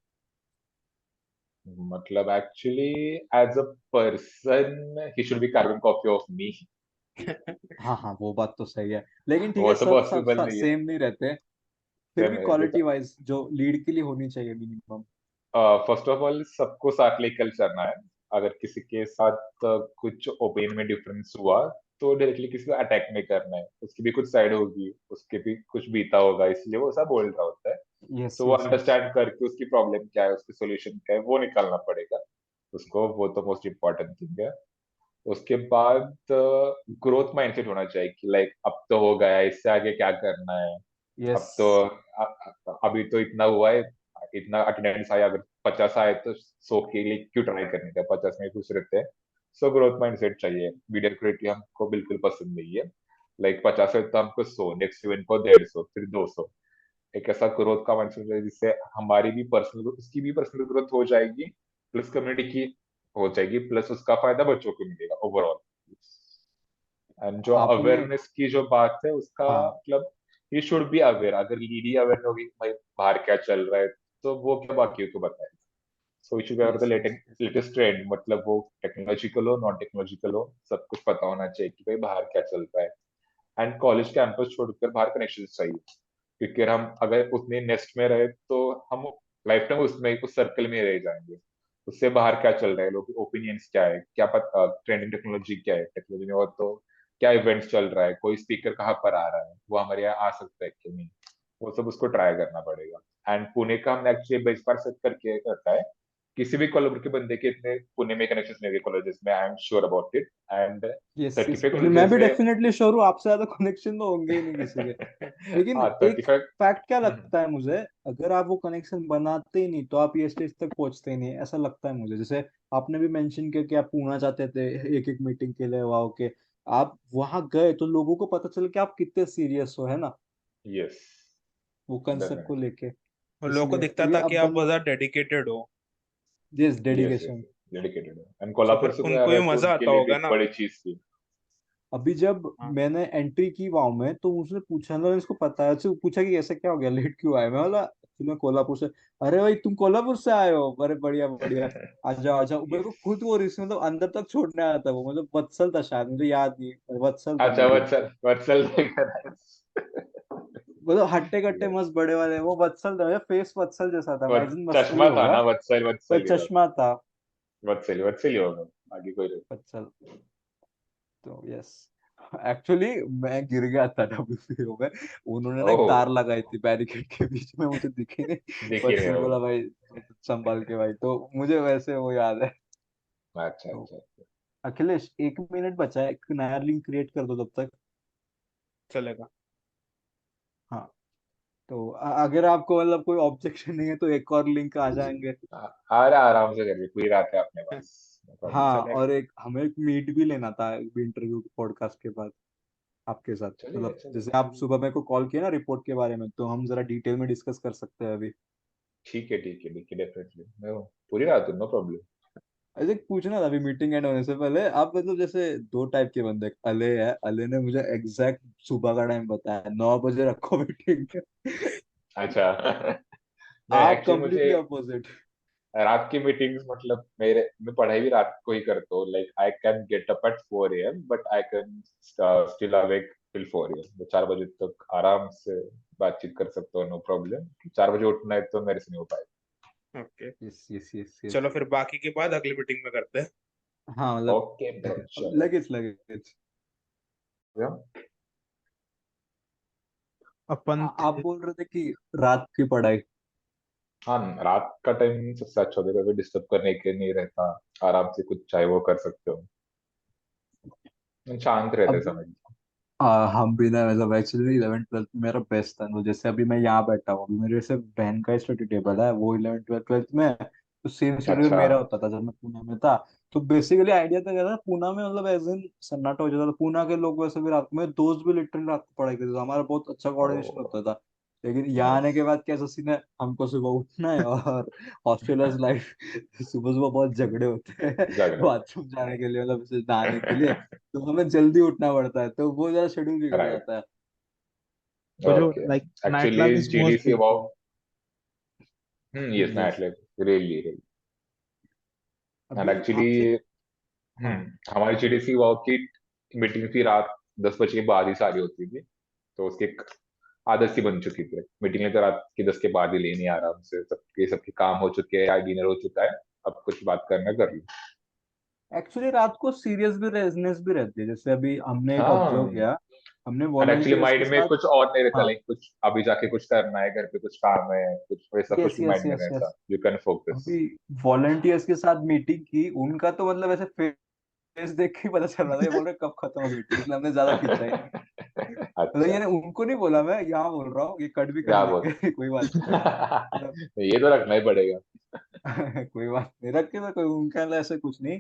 मतलब actually as a person he should be carbon copy of me. हाँ हाँ, वो बात तो सही है, लेकिन ठीक वो है, तो सब सब, पॉसिबल सब नहीं है। सेम नहीं रहते। फिर भी क्वालिटी वाइज जो लीड के लिए होनी चाहिए मिनिमम। फर्स्ट ऑफ ऑल सबको साथ लेकर चलना है। अगर किसी के साथ कुछ ओपिनियन में डिफरेंस हुआ तो डायरेक्टली किसी को अटैक नहीं करना है, उसकी भी कुछ साइड होगी, उसके भी कुछ बीता होगा, इसलिए वो सब बोल रहा होता है। यस तो वो यस यस। अंडरस्टैंड करके उसकी प्रॉब्लम क्या है, उसकी सोल्यूशन क्या है, वो निकालना पड़ेगा उसको। वो तो मोस्ट इम्पोर्टेंट थिंग है। उसके बाद ग्रोथ माइंडसेट होना चाहिए कि लाइक अब तो हो गया, इससे आगे क्या करना है। यस। अब तो अभी तो इतना हुआ है, इतना अटेंडेंस आया, अगर 50 आए तो 100 के लिए क्यों ट्राई करने का, 50 में खुश रहते हैं। सो ग्रोथ माइंडसेट चाहिए। मीडियोक्रिटी हमको बिल्कुल पसंद नहीं है। लाइक 50 है तो हमको 100, नेक्स्ट इवेंट को 150, फिर 200। एक ऐसा ग्रोथ का माइंडसेट है जिससे हमारी भी पर्सनल, उसकी भी पर्सनल ग्रोथ हो जाएगी, प्लस कम्युनिटी की हो जाएगी, प्लस उसका फायदा बच्चों को मिलेगा ओवरऑल। एंड जो आपने। अवेयरनेस की जो बात है उसका हाँ। मतलब ही शुड बी अवेयर। अगर लीडी अवेयर होगी भाई बाहर क्या चल रहा है, तो वो क्या बाकियों को बताएगा। So you should be aware the yes yes yes. Latest trend, मतलब वो टेक्नोलॉजिकल हो नॉन टेक्नोलॉजिकल हो, सब कुछ पता होना चाहिए कि भाई बाहर क्या चल रहा है। एंड कॉलेज कैंपस छोड़कर बाहर कनेक्शन चाहिए, क्योंकि हम अगर उतने नेस्ट में रहे तो हम लाइफ टाइम उसमें उस सर्कल में रह जाएंगे। उससे बाहर क्या चल रहा है, लोग ओपिनियंस क्या है, क्या पता ट्रेंडिंग टेक्नोलॉजी क्या है, टेक्नोलॉजी में, और तो क्या इवेंट्स चल रहा है, कोई स्पीकर कहाँ पर आ रहा है, वो हमारे यहाँ आ सकता है कि नहीं, वो सब उसको ट्राई करना पड़ेगा। एंड पुणे का हमने एक्चुअली बेस्ट पार सेट करके रखा है। किसी भी कोलैबोर के बंदे के इतने पुणे में कनेक्शन नहीं है कॉलेजेस में, I am sure about it. And yes yes, 35 मैं कॉलेजेस भी है। डेफिनेटली श्योर हूँ, आपसे ज्यादा कनेक्शन तो होंगे ही नहीं किसी के। लेकिन हाँ एक 35। फैक्ट क्या लगता है मुझे, अगर आप वो कनेक्शन बनाते ही नहीं तो आप ये स्टेज तक पहुंचते ही नहीं, ऐसा लगता है मुझे। जैसे आपने भी मेंशन किया कि आप पूना जाते थे एक एक मीटिंग के लिए, वाओ के आप वहां गए तो लोगों को पता चला कि आप कितने सीरियस हो, है ना, यस, वो कंसेप्ट को डेफिनेटली। लेके। और लोगों को इसलिए दिखता क्योंकि था कि अब आप बन बहुत ज्यादा डेडिकेटेड हो। This yes yes, dedication. Dedicated है। एंड तो कोल्हापुर फिर से कोई आ उनको रहा भी है तो मजा उनके आता लिए भी होगा एक ना। बड़ी चीज थी। अभी जब हाँ। मैंने एंट्री की वाव में तो उसने पूछा ना, इसको पता है, उससे पूछा कि ऐसा क्या हो गया, लेट क्यों आए। मैं बोला तुम्हें कोल्हापुर से। अरे भाई तुम कोल्हापुर से आए हो, अरे बढ़िया बढ़िया, आ जाओ आ जाओ। मेरे को यस। खुद वो रिश्ते मतलब अंदर तक छोड़ने आया था वो, मतलब वत्सल था शायद, मुझे याद नहीं, वत्सल था अच्छा, मे बी। वत्सल, वत्सल देखा है। मतलब हट्टे कट्टे मस्त बड़े वाले, वो वत्सल था, फेस वत्सल जैसा था, मैं वत्सल ही चश्मा था होगा। ना, वत्सल, तो वत्सल ही था। चश्मा था। वत्सल, वत्सल ही होगा। आगे कोई नहीं। वत्सल। तो यस, एक्चुअली मैं गिर गया था WPO में। उन्होंने ना एक ओह, तार लगाई थी बैरिकेड के बीच में, मुझे दिखी नहीं। देख ही रहे वत्सल हो। बोला भाई संभाल के भाई, तो मुझे वैसे वो याद है। अच्छा तो अच्छा। अखिलेश 1 मिनट बचा है, एक नया लिंक क्रिएट कर दो तब तक। चलेगा। हाँ। तो अगर आपको मतलब कोई ऑब्जेक्शन नहीं है तो एक और लिंक आ जाएंगे। अरे आराम से करिए, पूरी रात है अपने पास, प्रॉब्लम हाँ, चलेगा। और एक हमें एक मीट भी लेना था इंटरव्यू पॉडकास्ट के बाद आपके साथ। चलिए मतलब जैसे चलिए। आप सुबह मेरे को कॉल किया ना रिपोर्ट के बारे में, तो हम जरा डिटेल में डिस्कस कर सकते हैं अभी। ठीक है ठीक है ठीक है, डेफिनेटली मैं हूँ, पूरी रात हूँ, नो प्रॉब्लम। ऐसे पूछना था अभी मीटिंग एंड होने से पहले, आप मतलब जैसे दो टाइप के बंदे, अले है, अले ने मुझे एग्जैक्ट सुबह का टाइम बताया, 9 बजे रखो मीटिंग। अच्छा। नहीं आप एक्चुअली मुझे कंप्लीटली अपोजिट। रात की मीटिंग्स, मतलब मेरे, मैं पढ़ाई भी रात को ही करता हूँ। Like I can get up at 4 AM, but I can still awake till 4 AM। तो 4 बजे तक आराम से बातचीत कर सकता हूँ, नो प्रॉब्लम। 4 बजे उठना है तो मेरे से नहीं हो पाएगा। Okay. Yes yes yes yes. चलो फिर बाकी की बात अगली मीटिंग में करते हैं। हाँ मतलब ओके ब्रो, चलो। Luggage luggage. अपन आप बोल रहे थे कि रात की पढ़ाई। हाँ, रात का टाइम सबसे अच्छा होता है, कभी डिस्टर्ब करने के नहीं रहता। आराम से कुछ चाहे वो कर सकते हो, शांत रहते अभी समय। हम भी ना, मतलब एक्चुअली 11th 12th मेरा बेस्ट था। तो जैसे अभी मैं यहाँ बैठा हूँ, अभी मेरे से बहन का स्टडी टेबल है, वो 11th 12th में है। तो सेम शेड्यूल अच्छा। मेरा होता था जब मैं पुणे में था। तो बेसिकली आइडिया था क्या था, पुणे में मतलब एज इन सन्नाटा हो जाता था। पुणे के लोग वैसे भी रात में, दोस्त भी लिटरली रात को पढ़ाई करते थे, हमारा बहुत अच्छा कोऑर्डिनेशन ओ, होता था। लेकिन यहाँ आने नाइस। के बाद कैसा सीन है, हमको सुबह उठना है, और हॉस्टलर्स लाइफ सुबह सुबह बहुत झगड़े होते हैं झगड़ा। बाथरूम जाने के लिए, मतलब उसे नहाने के लिए। तो हमें जल्दी उठना पड़ता है, तो वो जरा शेड्यूल बिगड़ राइट। जाता है। वो जो okay. Like night actually life is most GDC beautiful. About, yes, yes. Night life really really. And अभी एक्चुअली आपसे। हाँ। हमारी जीडीसी हुआ की मीटिंग थी रात 10 बजे के बाद ही सारी होती थी, तो उसकी एक आदत सी बन चुकी थी। मीटिंग में तो रात के 10 के बाद ही लेने आराम से, सबके काम हो चुके हैं या डिनर हो चुका है, अब कुछ बात करना कर लो। एक्चुअली रात को सीरियस भी रेजनेस भी रहती है, जैसे अभी हमने एक ऑब्जर्व हाँ, किया। हमने एंड एक्चुअली वॉलंटियर्स के माइंड में साथ। कुछ और नहीं रहता, हाँ। लाइक कुछ अभी जाके कुछ करना है, घर पे कुछ काम है, कुछ वैसा यस कुछ भी यस माइंड में यस रहता, यस। You can focus. अभी वॉलंटियर्स के साथ मीटिंग की, उनका तो मतलब ऐसे फेस देख के ही पता चल रहा था, ये बोल रहे कब खत्म होगी मीटिंग, इसलिए हमने ज्यादा खींचा ही नहीं। मतलब अच्छा, ये उनको नहीं बोला, मैं यहाँ बोल रहा हूँ, ये कट भी कर क्या बोल लेंगे कोई बात नहीं। मतलब ये तो रखना ही पड़ेगा। कोई बात नहीं, रख के तो कोई उनका मतलब ऐसा कुछ नहीं।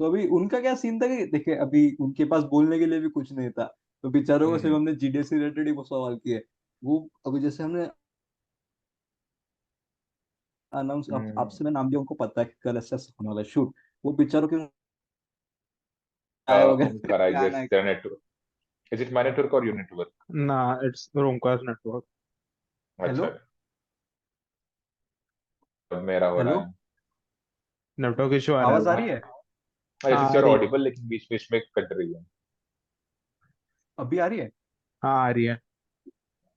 तो अभी उनका क्या सीन था कि देखिए, अभी उनके पास बोलने के लिए भी कुछ नहीं था, तो बेचारों को सिर्फ हम्म हमने जीडीएस से रिलेटेड ही वो सवाल किए। वो अभी जैसे हमने अनाउंस, हम्म आपसे मैं नाम दिया, उनको पता है कि कल ऐसा ऐसा होने वाला है शूट। वो बेचारों के आए वगैरह ओमकार, आई क्या गेस ना तेरा क्या। Network, is it my network और योर नेटवर्क? ना, इट्स ओमकार नेटवर्क। अच्छा, हेलो। अब मेरा हो रहा हेलो। है। नेटवर्क इशू आ रहा है आवाज आ अभी। रही है? हाँ, जैसे आ यार रही है। ऑडिबल, लेकिन बीच बीच में कट रही है। अभी आ रही है? हाँ, आ रही है।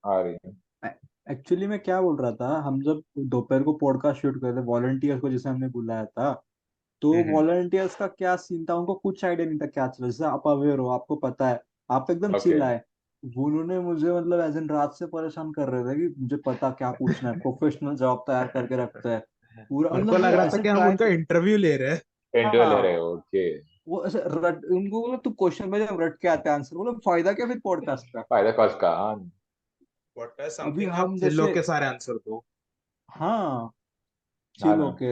आ रही है। एक्चुअली मैं क्या बोल रहा था, हम जब दोपहर को पॉडकास्ट शूट कर रहे थे वॉलंटियर्स को जैसे हमने बुलाया था, तो हम्म वॉलंटियर्स का क्या सीन था, उनको कुछ आइडिया नहीं था क्या चल रहा है। जैसे आप अवेयर हो, आपको पता है, आप एकदम ओके। चिल आए। वो उन्होंने मुझे मतलब एज इन रात से परेशान कर रहे थे कि मुझे पता क्या पूछना है, प्रोफेशनल जवाब तैयार करके रखता है पूरा, उनको मतलब लग वो रहा था ऐसे कि हम ट्राई। उनका इंटरव्यू ले रहे हैं। इंडियो ले रहे हाँ। हो, ओके। वो ऐसे रट, उनको बोलो तू क्वेश्चन में जब रट के आते आंसर, बोलो फायदा क्या फिर पॉडकास्ट का। फायदा कॉज का, हाँ। व्हाट इज अभी समथिंग, आप हम चिल्लो जैसे। के सारे आंसर दो। हाँ। हाँ चिल ना। होके।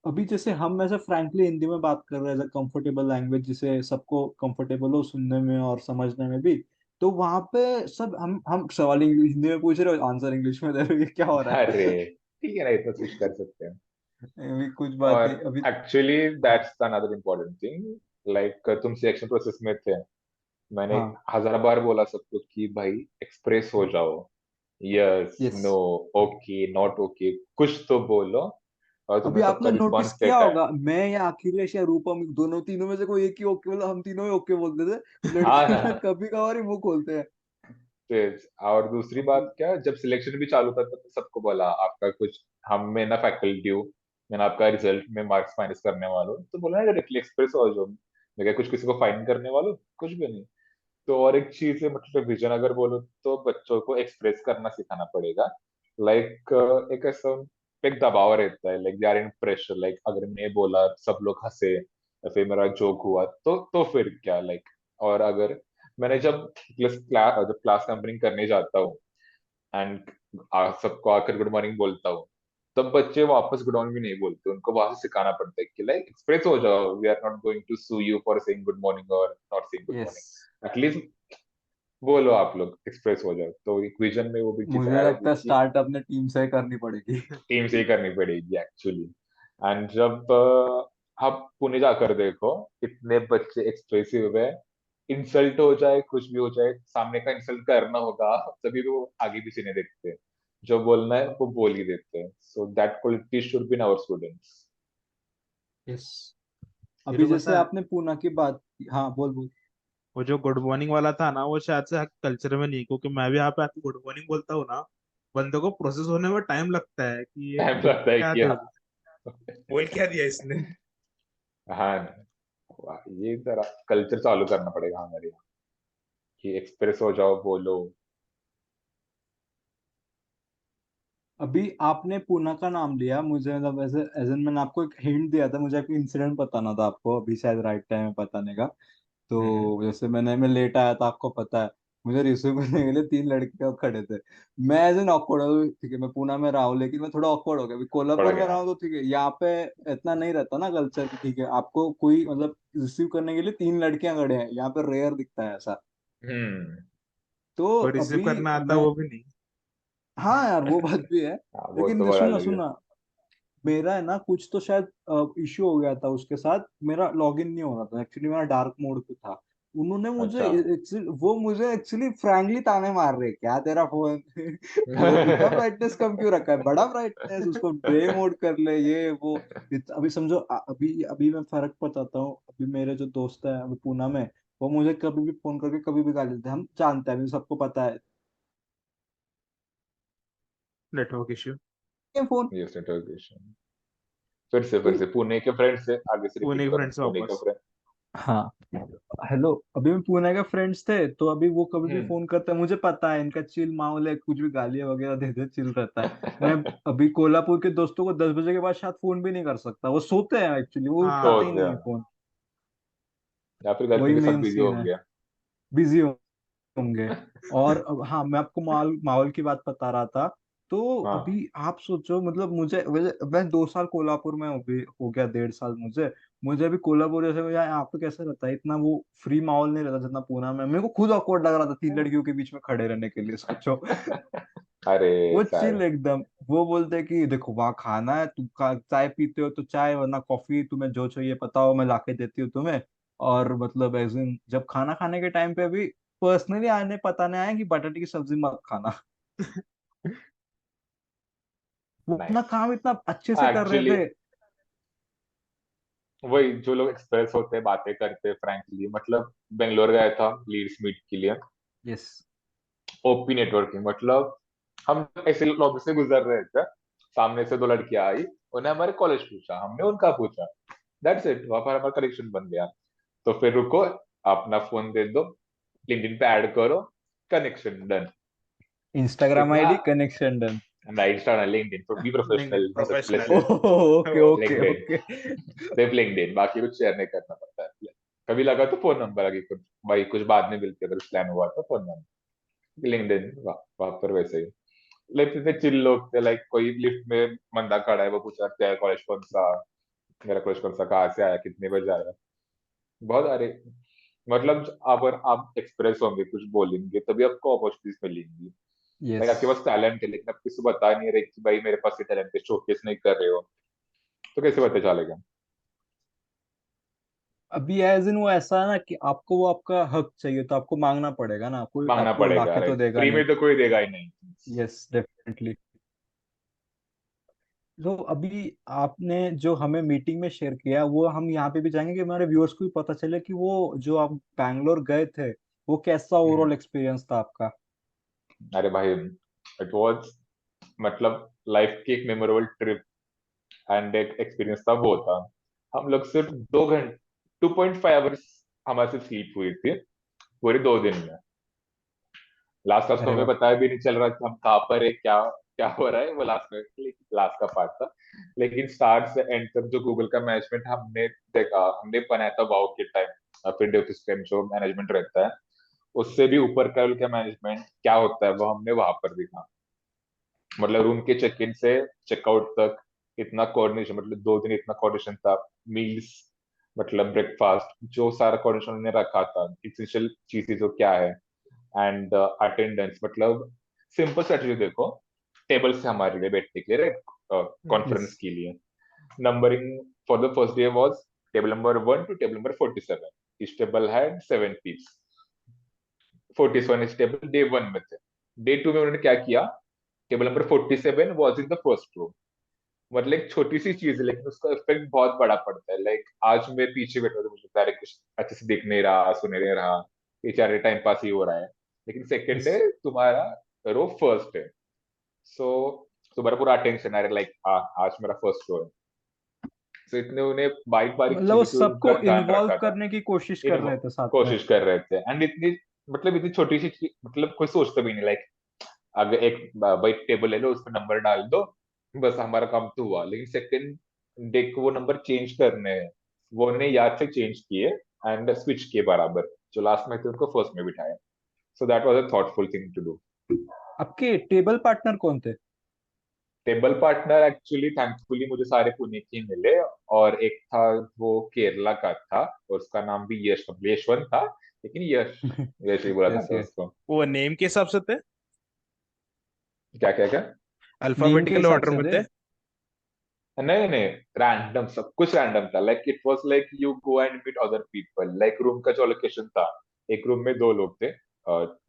अभी जैसे हम ऐसे फ्रैंकली हिंदी में बात कर रहे हैं, कंफर्टेबल लैंग्वेज जिसे सबको कंफर्टेबल हो सुनने में और समझने में भी। तो वहां पे सब हम सवाल इंग्लिश हिंदी में पूछ रहे हो, आंसर इंग्लिश में दे रहे हो, ये क्या हो रहा अरे है? ठीक है ना, इतना स्विच कर सकते हैं। अभी कुछ बात और नहीं अभी। एक्चुअली हाँ। That's another important thing, like तुम सिलेक्शन प्रोसेस में थे, मैंने हाँ। 1000 बार बोला सबको कि भाई एक्सप्रेस हो जाओ, yes yes. No, okay not okay, कुछ तो बोलो। और अभी तुमने सबका आपने नोटिस रिस्पॉन्स किया देखा है। होगा, मैं या अखिलेश या रूपम, दोनों तीनों में से कोई एक ही ओके बोला, हम तीनों ही ओके बोलते थे। हाँ ना। लड़कियां कभी कभार ही मुंह खोलते हैं। और दूसरी अभी। बात क्या, जब सिलेक्शन भी चालू था तो सबको बोला आपका कुछ, हम में ना फैकल्टी हूँ, मैंने आपका रिजल्ट में मार्क्स माइनस करने वालों, तो बोला ना डायरेक्टली एक्सप्रेस हो जाओ। मैं क्या कुछ किसी को फाइन करने वालों, कुछ भी नहीं। तो और एक चीज है, मतलब विजन अगर बोलो तो बच्चों को एक्सप्रेस करना सिखाना पड़ेगा। लाइक एक ऐसा एक दबाव रहता है, like they are in pressure, like अगर मैं बोला सब लोग हंसे या फिर मेरा जोक हुआ तो फिर क्या, लाइक। और अगर मैंने जब क्लास नंबरिंग करने जाता हूँ एंड सबको आकर गुड मॉर्निंग बोलता हूँ, तब बच्चे वापस गुड मॉर्निंग भी नहीं बोलते, उनको वहां से सिखाना पड़ता है कि लाइक एक्सप्रेस हो जाओ, we are not going to sue you for saying good morning और not saying good yes. Morning, at least बोलो आप लोग एक्सप्रेस हो जाओ। तो एक विजन में वो भी चीज मुझे ऐड लगता होगी है कि स्टार्ट अपने टीम से ही करनी पड़ेगी। टीम से ही करनी पड़ेगी एक्चुअली। एंड जब आप पुणे जाकर देखो, इतने बच्चे एक्सप्रेसिव हुए, इंसल्ट हो जाए कुछ भी हो जाए, सामने का इंसल्ट करना होगा तभी भी वो आगे पीछे नहीं देखते, जो बोलना है वो बोल ही देते हैं। So that quality should be in our students. Yes. ये अभी तो जैसे पता है, आपने पूना की बात की, हाँ बोल बोल। वो जो गुड मॉर्निंग वाला था ना, वो शायद से कल्चर में नहीं, क्योंकि मैं भी यहाँ पे आके गुड मॉर्निंग बोलता हूँ ना, बंदे को प्रोसेस होने में टाइम लगता है कि ये टाइम लगता है क्या कि दे, हाँ। बोल क्या दिया इसने। हाँ, वाह, ये जरा कल्चर चालू करना पड़ेगा हमारे यहाँ, कि एक्सप्रेस हो जाओ बोलो। अभी आपने पूना का नाम लिया, मुझे मतलब ऐसे एज इन मैंने आपको एक हिंट दिया था, मुझे एक इंसिडेंट बताना था आपको, अभी शायद राइट टाइम है बताने का। हम्म तो जैसे मैं लेट आया था, आपको पता है, मुझे रिसीव करने के लिए तीन लड़के खड़े थे। मैं एज एन ऑकवर्ड हूँ, ठीक है, मैं पुणे में रहा हूँ, लेकिन मैं थोड़ा ऑकवर्ड हो गया। अभी पड़ कोल्हापुर में रहा गया। हूँ तो ठीक है, यहाँ पे इतना नहीं रहता ना कल्चर की, ठीक है, आपको कोई मतलब रिसीव करने के लिए तीन लड़कियां खड़े हैं, यहाँ पे रेयर दिखता है ऐसा। हम्म तो और रिसीव अभी करना आता मैं। वो भी नहीं। हाँ यार, वो बात भी है। हाँ, वो तो लेकिन बड़ा सुनना अलग है। सुनना, मेरा है ना कुछ तो शायद इश्यू हो गया था उसके साथ, मेरा लॉगिन नहीं हो रहा था एक्चुअली, मेरा डार्क मोड पे था। उन्होंने मुझे अच्छा। वो मुझे एक्चुअली फ्रैंकली ताने मार रहे, क्या तेरा फोन वो इतना ब्राइटनेस कम क्यों रखा है, बड़ा ब्राइटनेस, उसको डे मोड कर ले, ये वो। अभी समझो अभी अभी मैं फर्क बताता हूँ। अभी मेरे जो दोस्त है अभी पूना में, वो मुझे कभी भी फोन करके कभी भी गाली देते हैं, हम जानते हैं, अभी सबको पता है नेटवर्क इश्यू। ये फोन। ये इंटरोगेशन। फिर से तो पुणे के फ्रेंड से आगे से रिपीट पुणे के करो, फ्रेंड से पुणे का वापस। फ्रेंड। हाँ, हेलो, अभी मैं पुणे के फ्रेंड्स थे, तो अभी वो कभी भी हम्म। फोन करते हैं, मुझे पता है इनका चिल माहौल है, कुछ भी गालियां वगैरह देते चिल रहता है। मैं अभी कोल्हापुर के दोस्तों को 10 बजे के बाद शायद फोन भी नहीं कर सकता, वो सोते हैं एक्चुअली, वो हाँ। उठाते तो ही नहीं क्या, है फोन। या फिर घर पे वही के सब मेन बिजी सीन है, होंगे। बिजी होंगे। और अब हाँ, मैं आपको माहौल माहौल की बात बता रहा था। तो हाँ। अभी आप सोचो, मतलब मैं 2 साल कोल्हापुर में अभी हो गया, 1.5 साल मुझे। मुझे अभी कोल्हापुर जैसे मुझे यहाँ पे कैसा रहता है, इतना वो फ्री माहौल नहीं रहता जितना पूना में। मेरे को खुद ऑकवर्ड लग रहा था 3 लड़कियों के बीच में खड़े रहने के लिए, सोचो। अरे वो सैड। चिल एकदम। वो बोलते हैं कि देखो वहाँ खाना है, तुम चाय पीते हो तो चाय, वरना कॉफी, तुम्हें जो चाहिए बताओ, मैं लाके देती हूँ तुम्हें। और मतलब एज इन जब खाना खाने के टाइम पे भी पर्सनली आने पता नहीं आया कि बटाटे की सब्जी मत खाना। वो अपना नाइस। काम इतना अच्छे से कर रहे एक्चुअली थे। वही जो लोग एक्सप्रेस होते हैं, बातें करते हैं फ्रैंकली, मतलब बेंगलोर गया था लीड्स मीट के लिए, यस। ओपी नेटवर्किंग, मतलब हम ऐसे लॉबी से गुजर रहे थे, सामने से दो लड़कियां आई, उन्हें हमारे कॉलेज पूछा, हमने उनका पूछा, दैट्स इट, वहां पर हमारा कनेक्शन बन गया। तो फिर रुको, अपना फोन दे दो, लिंक्डइन पे ऐड करो, कनेक्शन डन। इंस्टाग्राम इतना। ID connection done. ना इंस्टा ना लिंक्डइन, तो be LinkedIn professional, professional. Explicit. Okay okay LinkedIn, okay. सिर्फ लिंक्डइन, बाकी कुछ शेयर नहीं करना पड़ता है। कभी लगा तो फोन नंबर, आगे कुछ भाई कुछ बाद में मिलते, अगर प्लान हुआ तो फोन नंबर, लिंक्डइन वहां पर वैसे ही। लाइक इतने चिल लोग थे, लाइक कोई लिफ्ट में बंदा खड़ा है, वो पूछ रहा है कॉलेज कौन सा, मेरा कॉलेज कौन सा, कहाँ से आया, कितने बजे आया। बहुत अरे, मतलब अगर आप एक्सप्रेस होंगे, कुछ बोलेंगे, तभी आपको अपॉर्चुनिटीज मिलेंगी। Like yes. आपके पास टैलेंट है, लेकिन आप किसी को बता नहीं रहे कि भाई मेरे पास ये टैलेंट है, शोकेस नहीं कर रहे हो, तो कैसे पता चलेगा। अभी एज इन वो ऐसा है ना कि आपको वो आपका हक चाहिए तो आपको मांगना पड़ेगा ना, कोई मांगना आपको पड़ेगा, लाके तो राइट, देगा फ्री नहीं। में तो कोई देगा ही नहीं। Yes definitely. तो अभी आपने जो हमें मीटिंग में शेयर किया, वो हम यहाँ पे भी जाएंगे कि हमारे व्यूअर्स को भी पता चले कि वो जो आप बैंगलोर गए थे, वो कैसा हम्म। ओवरऑल एक्सपीरियंस था आपका। अरे भाई, इट वाज, मतलब लाइफ की एक मेमोरेबल ट्रिप एंड एक एक्सपीरियंस था वो था। हम लोग सिर्फ 2 घंटे, 2.5 आवर्स हमारे से स्लीप हुई थी पूरे 2 दिन में। लास्ट लास्ट तो अरे हमें वाह। पता भी नहीं चल रहा कि हम कहाँ पर है, क्या क्या हो रहा है, वो लास्ट में, लास्ट का पार्ट था। लेकिन स्टार्ट से एंड तक जो गूगल का मैनेजमेंट हमने देखा, हमने बनाया था वाओ के टाइम, फिर डेव सिस्टम जो मैनेजमेंट रहता है, उससे भी ऊपर का का मैनेजमेंट क्या होता है, वो हमने वहां पर देखा। मतलब रूम के चेक इन से चेकआउट तक इतना कोऑर्डिनेशन, मतलब 2 दिन इतना कोऑर्डिनेशन था। मील्स, मतलब ब्रेकफास्ट, जो सारा कोऑर्डिनेशन उन्होंने रखा था, इसेंशियल चीजें जो क्या है, एंड अटेंडेंस, मतलब सिंपल स्ट्रेटजी देखो, टेबल से हमारे लिए बैठने के लिए, यस। कॉन्फ्रेंस के लिए, numbering for the first day was table number 1 to table number 47, इस टेबल हैड 7 पीस, 47 इस टेबल डे 1 में थे। डे 2 में उन्होंने क्या किया, table number 47 was in the first row. मतलब एक छोटी सी चीज है, लेकिन उसका इफेक्ट बहुत बड़ा पड़ता है। लाइक आज मैं पीछे बैठा हूं, तो मुझे लगता है कुछ अच्छे से दिख नहीं रहा, सुन नहीं रहा, बेचारे टाइम पास ही हो रहा है। लेकिन सेकंड यस। है, तुम्हारा रो फर्स्ट है, सो तुम्हारा पूरा अटेंशन आ रहा है, लाइक हाँ आज मेरा फर्स्ट रो है। सो इतने उन्हें बारीक बारीक मतलब वो चीजों की उनका सबको ध्यान इन्वॉल्व रखा था। करने की कोशिश कर इन रहे थे साथ में। कोशिश कर रहे थे, एंड इतनी, मतलब इतनी छोटी सी चीज, मतलब कोई सोचता भी नहीं, लाइक अगर एक भाई टेबल ले लो, उस पर नंबर डाल दो, बस हमारा काम तो हुआ। लेकिन सेकंड डे को वो नंबर चेंज करने हैं, वो उन्होंने याद से चेंज किए एंड स्विच किए बराबर, जो लास्ट में थे उनको फर्स्ट में बिठाया। So that was a thoughtful thing to do. आपके टेबल पार्टनर कौन थे। टेबल पार्टनर एक्चुअली थैंकफुली मुझे सारे पुणे के ही मिले, और एक था वो केरला का था, और उसका नाम भी यशवंत था, लेकिन यश, यश ही बोला यस था यस। उसको। वो नेम के हिसाब से थे, क्या क्या क्या। नेम के अल्फाबेटिकल हिसाब ऑर्डर से में थे। थे। नहीं नहीं, रैंडम, सब कुछ रैंडम था। Like it was like you go and meet other people. Like room का जो लोकेशन था, एक रूम में दो लोग थे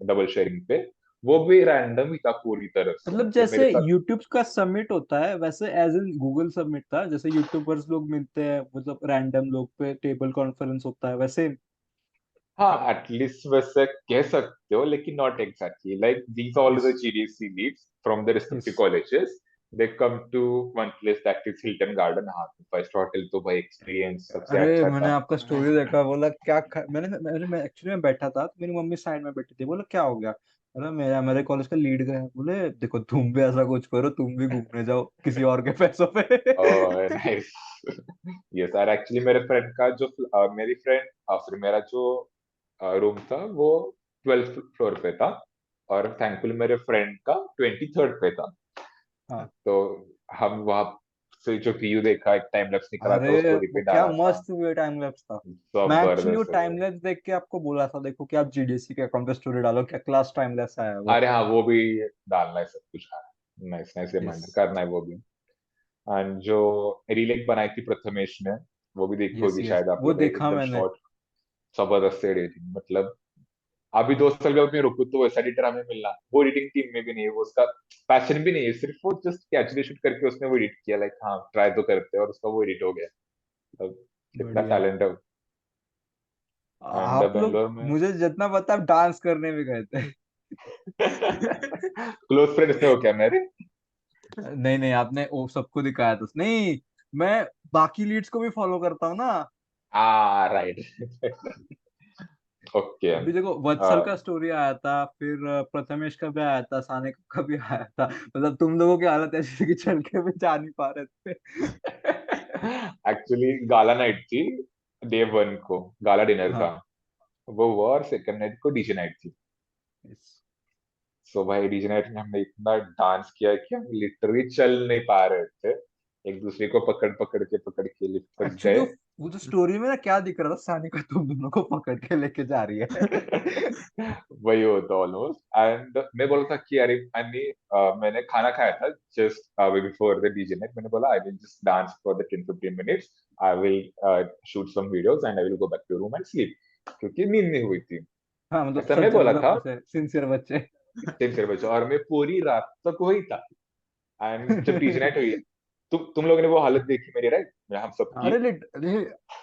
डबल शेयरिंग पे, वो भी रैंडम ही था पूरी तरफ से। मतलब मतलब मेरे जैसे साथ, यूट्यूब का सबमिट होता है वैसे एज इन गूगल सबमिट था, जैसे यूट्यूबर्स लोग मिलते हैं मतलब रैंडम लोग पे टेबल कॉन्फ्रेंस होता है वैसे। हाँ एटलीस्ट वैसे कह सकते हो, लेकिन not exactly. Like these all the yes GDC leads from the yes. Respective colleges, they come to one place that is Hilton garden. हाँ, फर्स्ट होटल तो भाई एक्सपीरियंस सबसे अरे अच्छा मैंने था। आपका स्टोरी देखा, बोला मैंने मैं एक्चुअली मैं बैठा था तो मेरी मम्मी साइड में बैठी थी, बोला क्या हो गया। बोला मेरा मेरे कॉलेज का लीड गया। बोले देखो तुम भी ऐसा कुछ करो, तुम भी घूमने जाओ किसी और के पैसों पे। और नाइस। ये सर एक्चुअली मेरे फ्रेंड का जो मेरी फ्रेंड, फिर मेरा जो रूम था वो 12th फ्लोर पे था, और थैंकफुली मेरे फ्रेंड का 23rd पे था। हाँ। तो हम वहां से जो व्यू देखा, एक टाइम लैप्स निकला था, वो अरे स्टोरी वो पे क्या डाला था। मस्त व्यू टाइम लैप्स था। मैं एक्चुअली वो जबरदस्त है। टाइम लैप्स देख के आपको बोला था देखो कि आप जीडीसी के अकाउंट पे स्टोरी डालो, क्या क्लास टाइम लैप्स आया है वो। अरे हाँ, वो भी डालना है सब कुछ। हाँ, नाइस नाइस यस रिमाइंडर करना है वो भी। एंड जो रीलेक बनाई थी प्रथमेश ने, वो भी देखी यस होगी यस, शायद आप वो लोग, देखा एकदम मैंने। शॉर्ट, जबरदस्त एडिटिंग। मतलब अभी 2 साल बाद मैं रुकू तो वैसा एडिटर हमें मिलना, वो एडिटिंग टीम में भी नहीं है, वो उसका पैशन भी नहीं है, सिर्फ वो जस्ट कैजुअली शूट करके उसने वो एडिट किया। लाइक हाँ, ट्राई तो करते हैं, और उसका वो एडिट हो गया। अब इतना बढ़िया। टैलेंट है। एंड आप लोग, बेंगलोर में मुझे जितना पता आप डांस करने भी गए थे। क्लोज फ्रेंड्स थे हो क्या मेरे? नहीं नहीं, आपने वो सबको दिखाया था नहीं। मैं बाकी लीड्स को भी फॉलो करता हूँ ना। राइट। ओके। अभी देखो वत्सल का स्टोरी आया था, फिर प्रथमेश का भी आया था, सानिका का भी आया था। मतलब तुम लोगों की हालत ऐसी थी कि चल के भी जा नहीं पा रहे थे। एक्चुअली गाला नाइट थी, डे 1 को गाला डिनर था, हाँ। वो हुआ, और सेकंड नाइट को डीजे नाइट थी। yes। सो भाई डीजे नाइट में हमने इतना डांस किया कि हम लिटरली चल नहीं पा रहे थे, एक दूसरे को पकड़ के लिफ्ट तक एक्चुअली गए। वो जो स्टोरी में ना क्या दिख रहा था, सानिका तुम दोनों को पकड़ के लेके जा रही है। वही होता ऑलमोस्ट। एंड मैं बोला था कि अरे अन्नी, मैंने खाना खाया था just before the DJ night. मैंने बोला I will just dance for the 10-15 minutes, I will shoot some videos and I will go back to room and sleep, क्योंकि नींद नहीं हुई थी। हाँ मतलब ऐसा मैं सच, बोला मतलब था। ऐसे सिंसियर बच्चे। 3 4 बजे, और मैं पूरी रात तक वही था। एंड जब डीजे नाइट हुई, तुम लोगों ने वो हालत देखी मेरी, राइट, हम सबकी। अरे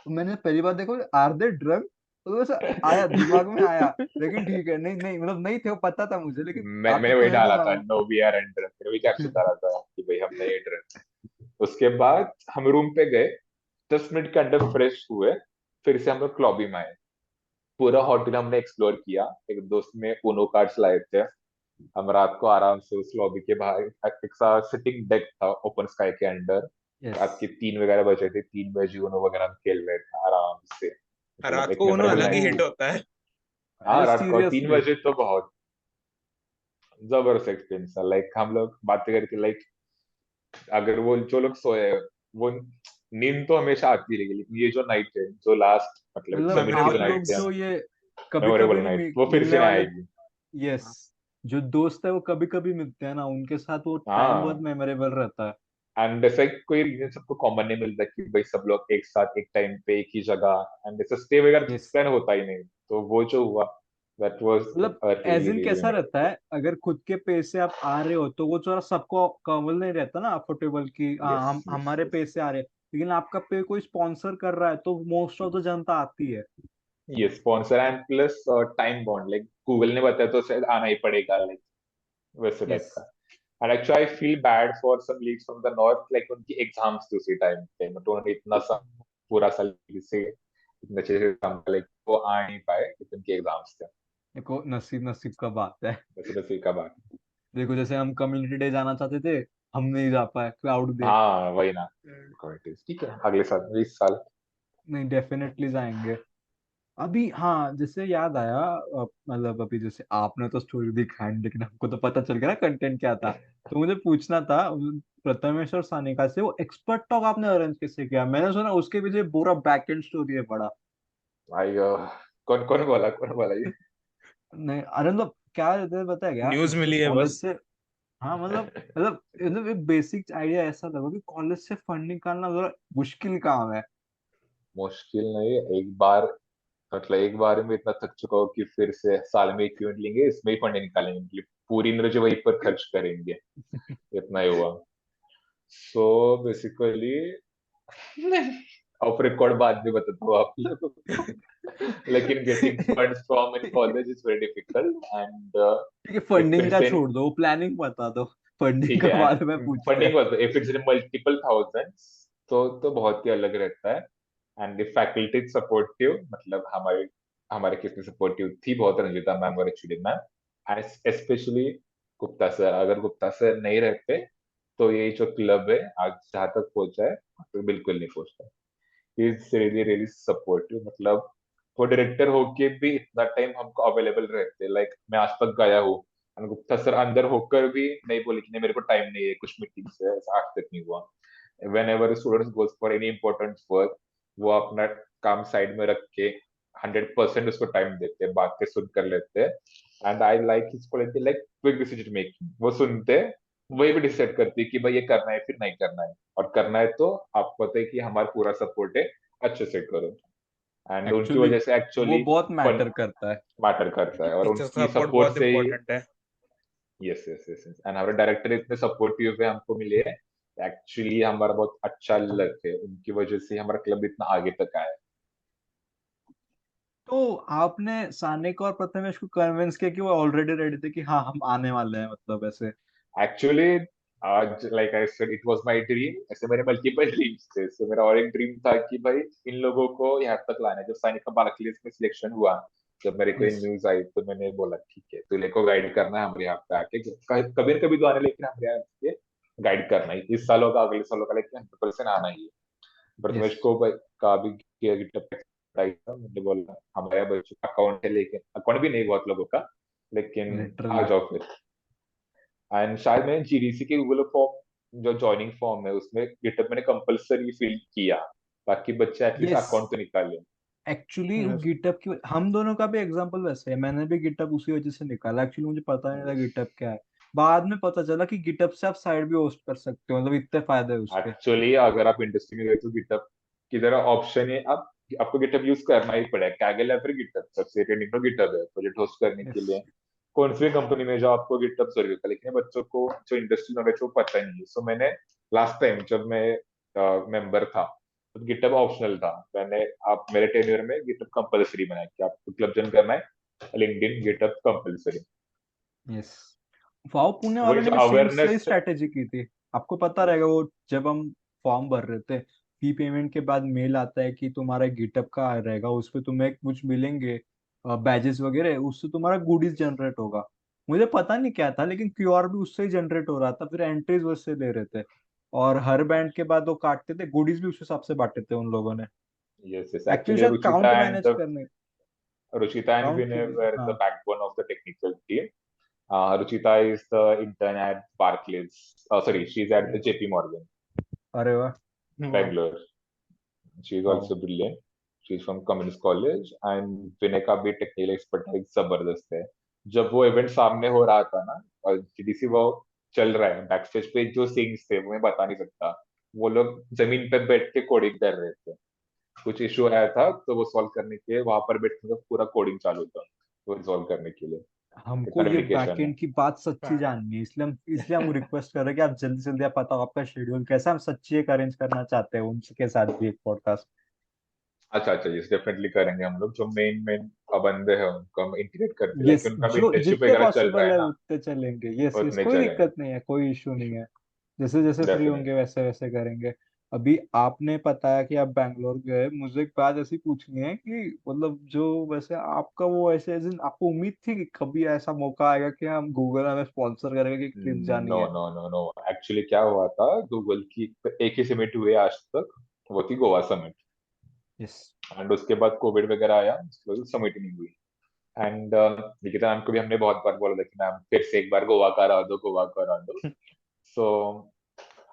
मैंने पहली बार देखो आर दे ड्रग, तो वैसे आया दिमाग में आया। लेकिन ठीक है, नहीं नहीं मतलब नहीं थे वो, पता था मुझे, लेकिन मैंने आपको वही कहने डाला का था, नो वी आर अंडर, मैंने वही कैप्शन डाला था कि भाई हम नहीं ड्रग। उसके बाद हम रूम पे गए, 10 मिनट के अंदर फ्रेश हुए, फिर से हम लोग लॉबी में आए। पूरा होटल हमने एक्सप्लोर किया, एक दोस्त में उनो कार्ड्स लाए थे। हम रात को आराम से उस लॉबी के बाहर एक सा सिटिंग डेक था ओपन स्काई के अंडर। यस। रात के 3 वगैरह बजे थे, 3 बजे उनो वगैरह हम खेल रहे थे आराम से। मतलब रात एक को उन्होंने मेमोरेबल अलग ही नाइट हिट थी। होता है। हाँ, अरे रात को तीन सीरियसली। बजे तो बहुत जबरदस्त एक्सपीरियंस था। लाइक हम लोग बातें करके, लाइक अगर वो जो लोग सोए, वो नींद तो हमेशा आती रहेगी, लेकिन ये जो नाइट है, जो लास्ट मतलब इतने मतलब मेमोरेबल आप नाइट लोग थे, जो ये कभी कभी मेमोरेबल नहीं नाइट, वो फिर मिलने से ना वाले। आएगी। यस। जो दोस्त है वो कभी कभी मिलते हैं ना, उनके साथ वो टाइम बहुत हाँ, मेमोरेबल रहता है। एंड ऐसा कोई रीजन सबको कॉमन नहीं मिलता कि भाई सब लोग एक साथ एक टाइम पे एक ही जगह, एंड ऐसा स्टे वगैरह यस। प्लान होता ही नहीं। तो वो जो हुआ, दैट वाज मतलब एज रियली इन रियली कैसा रहता मेमोरेबल। है, अगर खुद के पैसे आप आ रहे हो तो वो थोड़ा सबको कमल नहीं रहता ना अफोर्डेबल की, यस हम यस हमारे यस। पैसे आ रहे हैं। लेकिन आपका पे कोई स्पॉन्सर कर रहा है तो मोस्ट ऑफ द जनता आती है। ये sponsor and plus time bond, like Google ने बताया तो शायद आना ही पड़ेगा, लाइक वैसे यस। टाइप का। And actually I feel bad for some leads from the north, like उनकी एग्जाम्स थी उसी टाइम पे, बट उन्होंने इतना सा पूरा साल से इतने अच्छे से काम, लाइक वो आ नहीं पाए क्योंकि उनके एग्जाम्स थे। देखो नसीब नसीब का बात है। वैसे नसीब का बात। देखो जैसे हम कम्युनिटी डे जाना चाहते थे, हम नहीं जा पाए, क्राउड दे। हाँ वही ना। ठीक है, अगले साल, इस साल। नहीं डेफिनेटली जाएंगे। अभी हाँ जैसे याद आया, मतलब अभी जैसे आपने तो स्टोरी दिखाई नहीं, लेकिन हमको तो पता चल गया ना कंटेंट क्या था। तो मुझे पूछना था प्रथमेश और सानिका से, वो एक्सपर्ट टॉक आपने अरेंज कैसे किया? मैंने सुना उसके पीछे पूरा बैक एंड स्टोरी है बड़ा। भाई कौन बोला ये? नहीं अरे मतलब क्या रहता है पता है क्या, न्यूज जैसे मिली है कॉलेज बस। से हाँ मतलब एक बेसिक आइडिया ऐसा लगा कि कॉलेज से फंड निकालना जरा मुश्किल काम है। मुश्किल नहीं, एक बार मतलब एक बार में इतना थक चुका हूँ कि फिर से साल में एक इवेंट लेंगे, इसमें ही फंड निकालेंगे, मतलब पूरी एनर्जी वहीं पर खर्च करेंगे। इतना ही हुआ। सो बेसिकली ऑफ रिकॉर्ड बाद में बताता हूँ आप लोगों को। लेकिन getting funds from in college is very difficult and ठीक है, इफ फंडिंग इट्स का इन, छोड़ दो, प्लानिंग बता दो। फंडिंग ठीक का है, बाद में एंड पूछते हैं। Funding was if it's in multiple thousands तो बहुत ही अलग रहता है। एंड इफ फैकल्टी सपोर्टिव, मतलब हमारे हमारे केस में सपोर्टिव थी बहुत, रंजिता मैम और HD ma'am, and specially Gupta sir. अगर गुप्ता सर नहीं रहते तो ये जो क्लब है आज जहाँ तक पहुंचा है तो बिल्कुल नहीं पहुंचता। He is really really supportive, मतलब वो डायरेक्टर होके भी इतना टाइम हमको अवेलेबल रहते, लाइक मैं आज तक गया हूँ और गुप्ता सर अंदर होकर भी नहीं बोले कि नहीं मेरे को टाइम नहीं है, कुछ मीटिंग्स है, ऐसा आज तक नहीं हुआ। When ever students goes for any important work, वो अपना काम साइड में रख के 100% उसको टाइम देते हैं, बातें सुन कर लेते हैं। And I like his quality, like quick decision making, वो सुनते हैं, वही भी डिसाइड करती है कि भाई ये करना है फिर नहीं करना है, और करना है तो आपको पता है कि हमारा पूरा सपोर्ट है, अच्छे से करो। एंड उनकी एक्चुअली वजह से वो एक्चुअली बहुत फन मैटर करता है। मैटर करता है, और टीचर उनकी सपोर्ट सपोर्ट बहुत से ही। इंपॉर्टेंट है। Yes yes yes yes, and हमारे डायरेक्टर इतने सपोर्टिव है हमको मिले हैं, एक्चुअली हमारा बहुत अच्छा लक है, उनकी वजह से हमारा क्लब इतना आगे तक आया है। तो आपने सानिक और प्रथमेश को कन्विंस किया कि वो ऑलरेडी रेडी थे कि हाँ हम आने वाले हैं, मतलब ऐसे? एक्चुअली आज like I said it was my dream, ऐसे मेरे मल्टीपल ड्रीम्स थे। सो मेरा और एक ड्रीम था कि भाई इन लोगों को यहाँ तक लाना है। जब साइनिक का बार्कलेज में सिलेक्शन हुआ, जब मेरे को यस। न्यूज आई तो मैंने बोला ठीक है तू को गाइड करना है हमारे यहाँ पे आके, कभी न कभी तो आने, लेकिन हमारे यहाँ पे गाइड करना ही, इस साल होगा अगले साल होगा, लेकिन 100% आना ही है। यस। प्रथमेश को का भी किया गिटअप था, मैंने बोला हमारे यहाँ बच्चों का अकाउंट है, लेकिन अकाउंट भी नहीं बहुत लोगों का, लेकिन आ लिटरली। जाओ फिर। एंड शायद मैंने जीडीसी के गूगल फॉर्म जो ज्वाइनिंग फॉर्म है उसमें गिटहब मैंने कंपलसरी फिल किया, बाकी बच्चे एटलीस्ट यस। अकाउंट तो निकाले। एक्चुअली गिटअप की हम दोनों का भी एग्जांपल वैसे है, मैंने भी गिटअप उसी वजह से निकाला। एक्चुअली मुझे पता नहीं था गिटअप क्या है। बाद में पता चला कि गिटअप से आप साइड भी होस्ट कर सकते हो, मतलब इतने फायदे हैं उसके। एक्चुअली अगर आप इंडस्ट्री में गए तो गिटहब की तरह ऑप्शन है, आप आपको गिटहब यूज करना ही पड़ेगा, कैगल या फिर गिटहब, सबसे ट्रेंडिंग तो गिटहब है प्रोजेक्ट होस्ट करने के यस। लिए। कौन सी कंपनी में जो आपको गिटहब जरूरी होता है, लेकिन ये बच्चों को जो इंडस्ट्री नॉलेज वो पता ही नहीं है। सो मैंने लास्ट टाइम जब मैं मेंबर था तो गिटहब ऑप्शनल था, मैंने आप मेरे टेन्योर में गिटहब कंपलसरी बनाया कि आपको क्लब ज्वाइन करना है, LinkedIn GitHub compulsory. Yes. Wow, Pune वही वालों ने जो भी सेम सही अवेयरनेस है। स्ट्रेटेजी की थी। आपको पता रहेगा यस वो, जब हम फॉर्म भर रहे थे, फी पेमेंट के बाद मेल आता है कि तुम्हारा गिटअप का रहेगा, उस पे तुम्हें कुछ मिलेंगे बैजेस वगैरह, उससे तुम्हारा गुडीज जनरेट होगा। मुझे पता नहीं क्या था, लेकिन क्यूआर भी उससे ही जनरेट हो रहा था, फिर एंट्रीज उससे ले रहे थे। और हर बैंड के बाद वो काटते थे, गुडीज भी उस हिसाब से बांटे थे उन लोगों ने। यस यस, एक्चुअली एक्चुअली शायद रुचिता काउंट एंड मैनेज करने, Ruchita and काउंट के Vinay लिए। were the हाँ। backbone of the technical team. Ruchita is the intern at Barclays. Oh, sorry, she's at the JP Morgan, अरे वाह। वाह। Bangalore. She's वाह। also brilliant. She's from Communist College and Vinay का भी technical expertise जबरदस्त है। जब वो इवेंट सामने हो रहा था ना और जीडीसी वो चल रहा है, बैक स्टेज पे जो सीन्स थे वो मैं बता नहीं सकता। वो लोग जमीन पे बैठ के कोडिंग कर रहे थे, कुछ इशू आया था तो वो सॉल्व करने के लिए वहां पर बैठ के पूरा कोडिंग चालू था, वो रिजॉल्व करने के लिए। हमको कितना ये डेडिकेशन है। बैकएंड की बात सच्ची जाननी है, इसलिए हम रिक्वेस्ट कर रहे हैं कि आप जल्दी से जल्दी आप बताओ आपका शेड्यूल कैसा है। हम सच्ची एक अरेंज करना चाहते हैं उनके साथ भी एक पॉडकास्ट। अच्छा अच्छा, यस डेफिनेटली करेंगे हम लोग, जो मेन मेन बंदे हैं उनको हम इंटीग्रेट करते हैं, यस, लेकिन उनका भी जो इंटर्नशिप जितने वगैरह चल रहा पॉसिबल है है ना, उतने चलेंगे। यस यस, उतने कोई चलेंगे। दिक्कत नहीं है, कोई इशू नहीं है। जैसे जैसे फ्री होंगे डेफिनेटली। वैसे वैसे करेंगे। अभी आपने बताया कि आप बैंगलोर गए, मुझे एक बात ऐसी पूछनी है कि मतलब जो वैसे आपका वो ऐसे आपको उम्मीद थी कि कभी ऐसा मौका आएगा कि हम गूगल हमें स्पॉन्सर करेगा कि ट्रिप नो जानी है? नो नो नो, एक्चुअली क्या हुआ था, गूगल की एक ही समिट हुई है आज तक, वो थी गोवा समिट। यस। एंड उसके बाद कोविड वगैरह आया, उसके बाद समिट नहीं हुई। एंड निकिता मैम को भी हमने बहुत बार बोला था कि मैम फिर से एक बार गोवा करा दो, गोवा करा दो। सो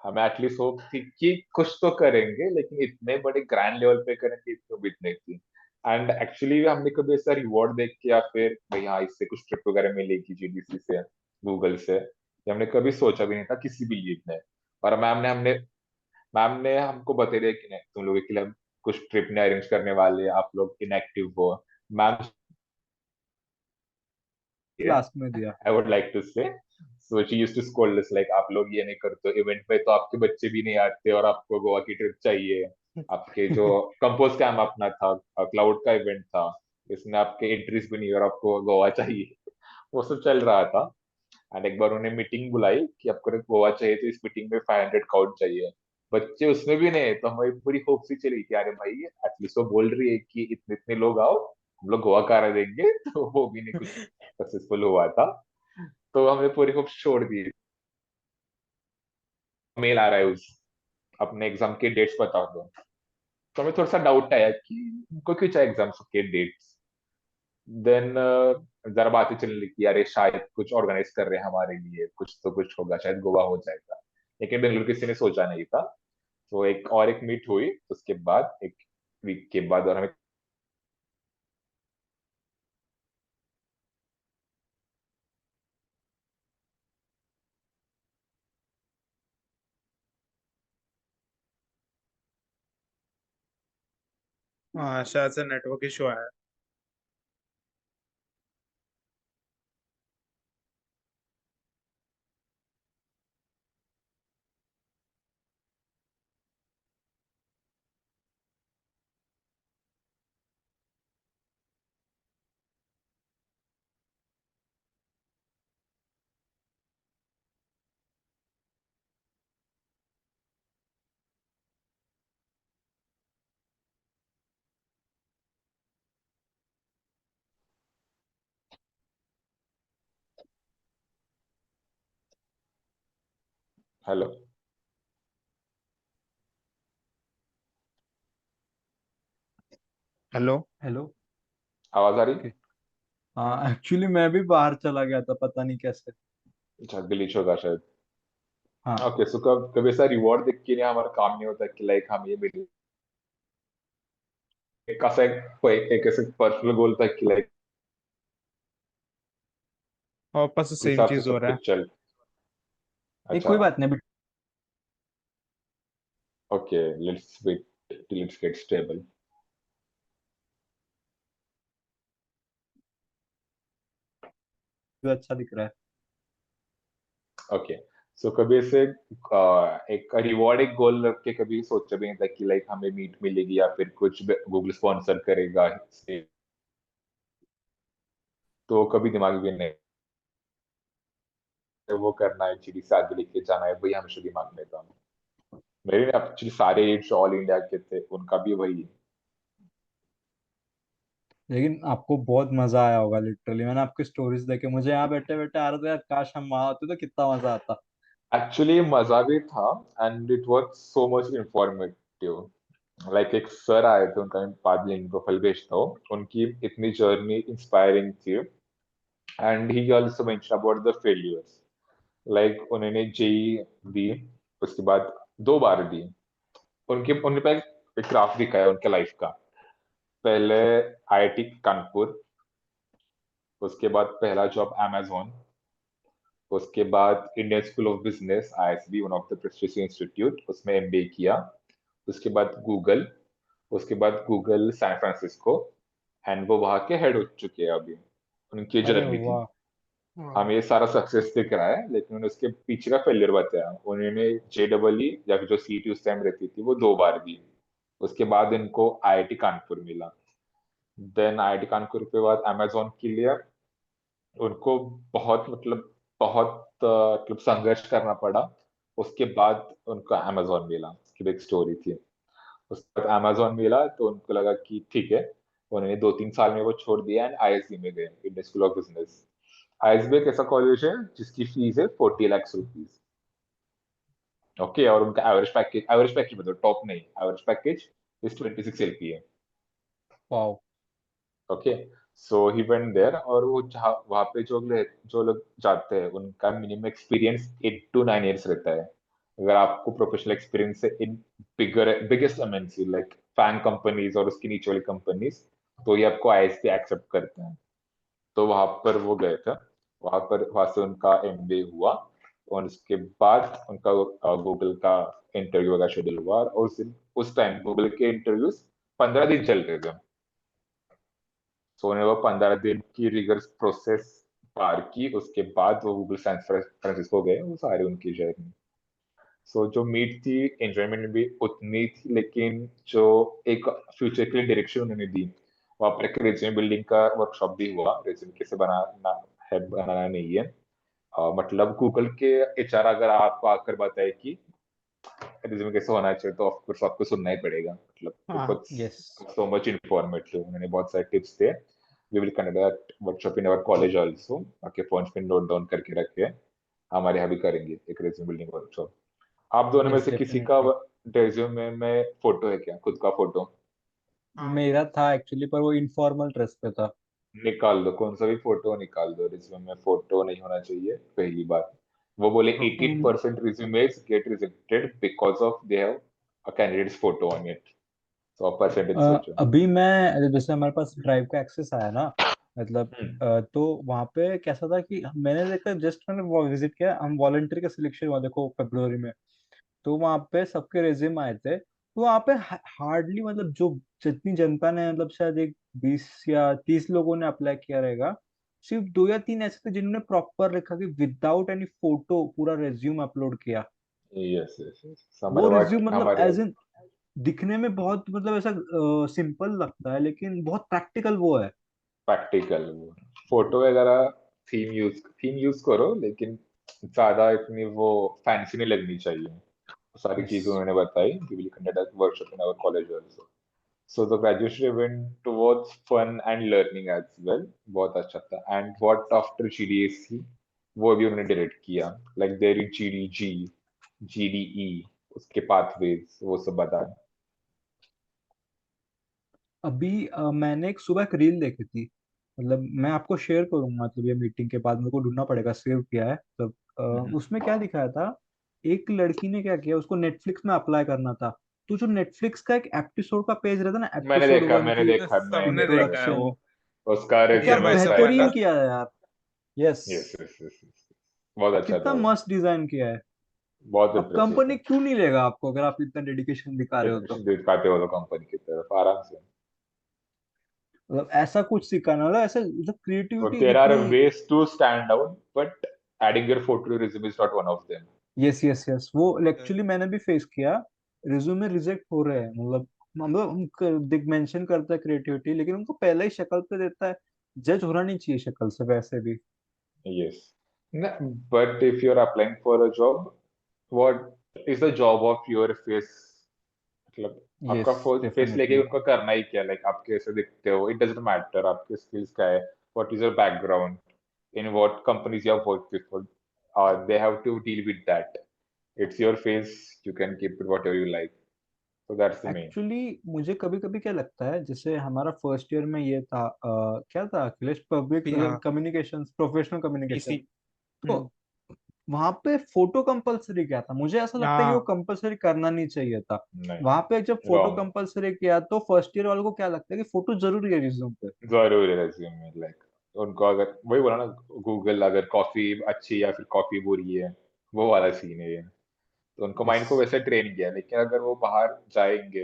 हमें एटलीस्ट होप थी कि कुछ तो करेंगे, लेकिन इतने बड़े ग्रैंड लेवल पे करेंगे इतनी उम्मीद नहीं थी। एंड एक्चुअली हमने कभी ऐसा रिवॉर्ड देख के या फिर भाई हाँ इससे कुछ ट्रिप वगैरह मिलेगी जीडीसी से, गूगल से, ये हमने कभी सोचा भी नहीं था किसी भी लीग ने। और मैम ने हमको बता दिया कि नहीं, तुम लोगों के लिए हम कुछ ट्रिप नहीं अरेंज करने वाले, आप लोग इनएक्टिव हो। मैम, क्लास में दिया। I would like to say, so she used to scold us like, आप लोग ये नहीं करते, इवेंट पे तो आपके बच्चे भी नहीं आते और आपको गोवा की ट्रिप चाहिए। आपके जो कंपोज कैम्प अपना था, क्लाउड का इवेंट था, इसमें आपके एंट्रीज भी नहीं और आपको गोवा चाहिए। वो सब चल रहा था। एंड एक बार उन्हें मीटिंग बुलाई कि आपको गोवा चाहिए, तो इस मीटिंग में 500 काउंट चाहिए। बच्चे उसमें भी नहीं, तो हमारी पूरी होप सी चली कि अरे भाई एटलीस्ट वो बोल रही है कि इतने इतने लोग आओ, हम लोग गोवा करा देंगे। तो वो भी नहीं कुछ सक्सेसफुल हुआ था। तो हमने पूरी होप छोड़ दी। मेल आ रहा है उस, अपने एग्जाम के डेट्स बता दो। तो हमें थोड़ा सा डाउट आया कि उनको क्यों चाहिए एग्जाम के डेट्स। देन जरा बातें चलने लगी, अरे शायद कुछ ऑर्गेनाइज कर रहे हैं हमारे लिए, कुछ तो कुछ होगा, शायद गोवा हो जाएगा। लेकिन बेंगलुरु किसी ने सोचा नहीं था। तो एक मीट हुई, उसके बाद एक वीक के बाद, और हमें हाँ, शायद से नेटवर्क इशू आया। Hello, hello. हेलो। आवाज आ रही? ओके। हाँ, एक्चुअली मैं भी बाहर चला गया था, पता नहीं कैसे। अच्छा, ग्लिच होगा शायद। हाँ। ओके, सो कब कभी ऐसा रिवॉर्ड देख के नहीं हमारा काम नहीं होता कि लाइक हम ये मिले, एक ऐसा एक ऐसे पर्सनल गोल था कि लाइक वापस से सेम हिसाब से चीज हो सब रहा है। कुछ चल। एक अच्छा, कोई बात नहीं, अभी okay, let's wait till it's get stable. भी अच्छा दिख रहा है। ओके, सो कभी ऐसे एक रिवॉर्ड, एक गोल रख के कभी सोचा भी नहीं था कि लाइक हमें मीट मिलेगी या फिर कुछ गूगल स्पॉन्सर करेगा इससे, तो कभी दिमाग भी नहीं, वो करना है, चिड़ी से आगे लेके जाना है, वही हमेशा दिमाग में था। मेरे एक्चुअली सारे एड्स ऑल इंडिया के थे, उनका भी वही है। लेकिन आपको बहुत मजा आया होगा लिटरली, मैंने आपकी स्टोरीज देखे, मुझे यहाँ बैठे बैठे आ रहा था यार, काश हम वहां होते तो कितना मजा आता। एक्चुअली मजा भी था, and it was so much informative. Like एक सर आए थे, उनका मैं बाद लिंक प्रोफाइल भेजता हूँ, उनकी इतनी जर्नी इंस्पायरिंग थी। And he also mention about the failures, like उन्होंने जेई दी, उसके बाद 2 बार दी। उनके उनके पास एक ग्राफ दिखा है उनके लाइफ का। पहले आईआईटी कानपुर, उसके बाद पहला जॉब amazon, उसके बाद Indian school of business ISB, one of the prestigious institute, उसमें एमबीए किया। उसके बाद गूगल, उसके बाद गूगल सैन फ्रांसिस्को। एंड वो वहां के हेड हो चुके हैं अभी। उनकी अरे जर्नी थी। वाह। हमें ये सारा सक्सेस दिख रहा है, लेकिन उन्होंने उसके पीछे का फेलियर बताया। उन्होंने जेडबलई या फिर जो सीटी उस टाइम रहती थी वो 2 बार दी। उसके बाद इनको आईआईटी कानपुर मिला। देन आईआईटी कानपुर के बाद अमेजोन के लिए उनको बहुत बहुत मतलब संघर्ष करना पड़ा। उसके बाद उनको अमेजोन मिला, उसकी भी एक स्टोरी थी। उसके बाद अमेजोन मिला तो उनको लगा कि ठीक है, उन्होंने 2-3 साल में वो छोड़ दिया एंड आईएसबी में गए, Indian school of business. ISB एक ऐसा कॉलेज है जिसकी फीस है 40 लाख रुपीज। ओके, और उनका एवरेज पैकेज मतलब टॉप नहीं, एवरेज पैकेज इज 26 LPA। वाह। Okay, so he went there, और वो जहाँ वहाँ पे जो लोग जाते हैं उनका मिनिमम एक्सपीरियंस 8 to 9 years रहता है। अगर आपको प्रोफेशनल एक्सपीरियंस है in biggest MNC like FAANG companies और उसकी नीचे वाली कंपनीज, तो ये आपको आईएसपी एक्सेप्ट करते हैं। तो वहां पर वो गए थे, वहां से उनका एमबीए हुआ। और उसके बाद उनका गूगल का इंटरव्यू वगैरह शेड्यूल हुआ, और उस टाइम गूगल के इंटरव्यूज 15 दिन चल रहे थे। सो उन्हें वो 15 दिन की रिगर्स प्रोसेस पार की, उसके बाद वो गूगल सैन फ्रांसिस्को गए, वो सारे उनकी जर्नी। सो जो मीट थी, एंजॉयमेंट भी उतनी थी, लेकिन जो एक फ्यूचर के लिए डायरेक्शन उन्होंने दी, वहाँ पर एक रेज्यूमे बिल्डिंग का वर्कशॉप भी हुआ, रेज्यूमे कैसे बनाना है बनाना नहीं है। मतलब गूगल के एचआर अगर आपको आकर बताए कि रिज्यूमे कैसे होना चाहिए, तो ऑफकोर्स आपको सुनना ही पड़ेगा। मतलब हाँ, because yes. So much informative, उन्होंने बहुत सारे टिप्स थे। We will conduct workshop in our college also, आपके फोन पे नोट डाउन करके रखे, हमारे यहाँ भी करेंगे एक रेज्यूमे बिल्डिंग वर्कशॉप। आप दोनों में यस, से किसी का डेफिनेटली। रेज्यूमे में फोटो है क्या, खुद का फोटो? मेरा था एक्चुअली, पर वो इनफॉर्मल ड्रेस पे था। निकाल दो, कौन सा भी फोटो निकाल दो, रिज्यूमे में फोटो नहीं होना चाहिए, पहली बात। वो बोले अम, 18% resumes get rejected because of they have a candidate's photo on it. So आप परसेंटेज सोचो। अभी मैं जैसे हमारे पास ड्राइव का एक्सेस आया ना, मतलब हम्म। तो वहाँ पे कैसा था कि मैंने देखा, जस्ट मैंने वो विजिट किया, हम वॉलंटियर का सिलेक्शन हुआ देखो फरवरी में। तो वहाँ पे सबके रिज्यूम आए थे, तो वहाँ पे हार्डली, मतलब जो जितनी जनता ने, मतलब शायद एक 20 या 30 लोगों ने अप्लाई किया रहेगा। सिर्फ 2 या 3 ऐसे थे जिन्होंने प्रॉपर लिखा कि विदाउट एनी फोटो पूरा रिज्यूम अपलोड किया। यस यस यस, वो हमारे रिज्यूम वाट मतलब हमारे एज इन दिखने में बहुत, मतलब ऐसा सिंपल लगता है, लेकिन बहुत प्रैक्टिकल वो है। प्रैक्टिकल फोटो वगैरह, थीम यूज करो, लेकिन ज्यादा इतनी वो फैंसी नहीं लगनी चाहिए। सारी यस। चीजें उन्होंने बताई। We will conduct workshop in our college also. So the graduation event was fun and learning as well. बहुत अच्छा था। And what after GDAC, वो भी उन्होंने डायरेक्ट किया, like there is GDG, GDE, उसके pathways, वो सब बताया। अभी मैंने एक सुबह एक रील देखी थी, मतलब मैं आपको शेयर करूंगा, मतलब ये मीटिंग के बाद मेरे को ढूंढना पड़ेगा, सेव किया है तब। हम्म। उसमें क्या दिखाया था, एक लड़की ने क्या किया, उसको नेटफ्लिक्स में अप्लाई करना था। तो जो नेटफ्लिक्स का एक एपिसोड का पेज रहता है ना, मैंने एपिसोड देखा वन मैंने की देखा सबने मैंने देखा है देखा। वो। इंट्रोडक्शन, उसका वो क्या स्टेप रेज्यूमे बाय स्टेप बताया बेहतरीन था। बताते किया है यार। यस। यस यस यस, बहुत अच्छा कितना था वो। मस्त डिजाइन किया है। बहुत अब इम्प्रेसिव कंपनी था। क्यों नहीं लेगा आपको, अगर आप इतना डेडिकेशन दिखा रहे हो तो। दिखाते हो तो कंपनी की तरफ आराम से। मतलब ऐसा कुछ सिखाना, मतलब ऐसा, मतलब So क्रिएटिविटी there are कितनी। ways to stand out, but adding your photo to resume is not one of them. Yes, yes, yes, वो हैं। एक्चुअली मैंने भी फेस किया। रिज्यूमे रिजेक्ट हो रहे हैं, मतलब हम दिख मेंशन करता है क्रिएटिविटी, लेकिन उनको पहले ही शक्ल पे देता है। जज होना नहीं चाहिए शक्ल से वैसे भी। Yes. But if you're applying for a job, what is the job of your face? मतलब यस, आपका फेस लेके डेफिनेटली। उनको करना ही क्या, लाइक आप कैसे दिखते हो, इट डजंट मैटर, आपके स्किल्स क्या है, what is your background, in what companies you have worked before, they have to deal with that. It's your face, you can keep it whatever you like, so that's the main. Actually मुझे कभी कभी क्या लगता है, जैसे हमारा first year में ये था, क्या था अखिलेश, पब्लिक हाँ, कम्युनिकेशन, प्रोफेशनल पीसी। कम्युनिकेशन। तो हम्म। वहां पे फोटो कंपलसरी क्या था, मुझे ऐसा लगता है कि वो हाँ। कंपलसरी करना नहीं चाहिए था। वहां पे जब नहीं, फोटो रॉन्ग। कंपलसरी किया तो फर्स्ट ईयर वालों को क्या लगता है कि फोटो जरूरी है रिज्यूम पे। जरूर है रेज्यूमे में, लाइक उनको अगर वही बोला ना, गूगल अगर कॉफी अच्छी है या फिर कॉफी बुरी है, वो वाला सीन है ये। तो उनको यस। माइंड को वैसे ट्रेन किया, लेकिन अगर वो बाहर जाएंगे,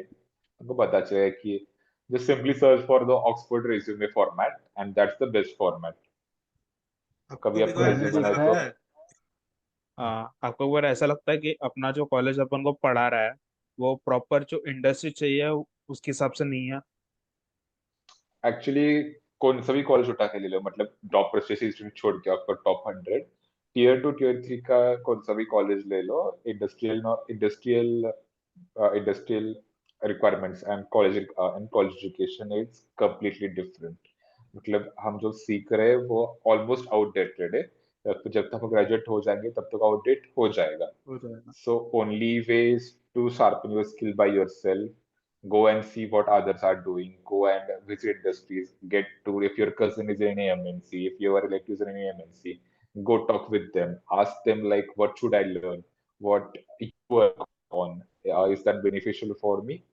उनको पता चले कि just simply search for the Oxford resume format and that's the best format. तो कभी आपको भी आपको तो मैंने रेज्यूमे बनाए ऐसा देखा तो लगता है। है? हाँ, आपको एक बार ऐसा लगता है कि अपना जो कॉलेज अपन को पढ़ा रहा है वो प्रॉपर जो इंडस्ट्री चाहिए उसके हिसाब से नहीं है? एक्चुअली कौन सा भी कॉलेज उठा के ले लो, मतलब टॉप प्रेस्टिजियस इंस्टीट्यूट छोड़ के आपका टॉप 100, टियर 2 टियर 3 का कौन सा भी कॉलेज ले लो, industrial industrial industrial requirements and college education is completely different. मतलब हम जो सीख रहे हैं वो ऑलमोस्ट आउटडेटेड है। तो जब तक हम ग्रेजुएट हो जाएंगे तब तक आउटडेट हो जाएगा। हो जाएगा। So only ways to sharpen your skill by yourself. Go and see what others are doing. Go and visit industries. Get to, if your cousin is in a MNC, if your relatives are in a MNC, go talk with them. Ask them like, what should I learn? What you work on? Is that beneficial for me?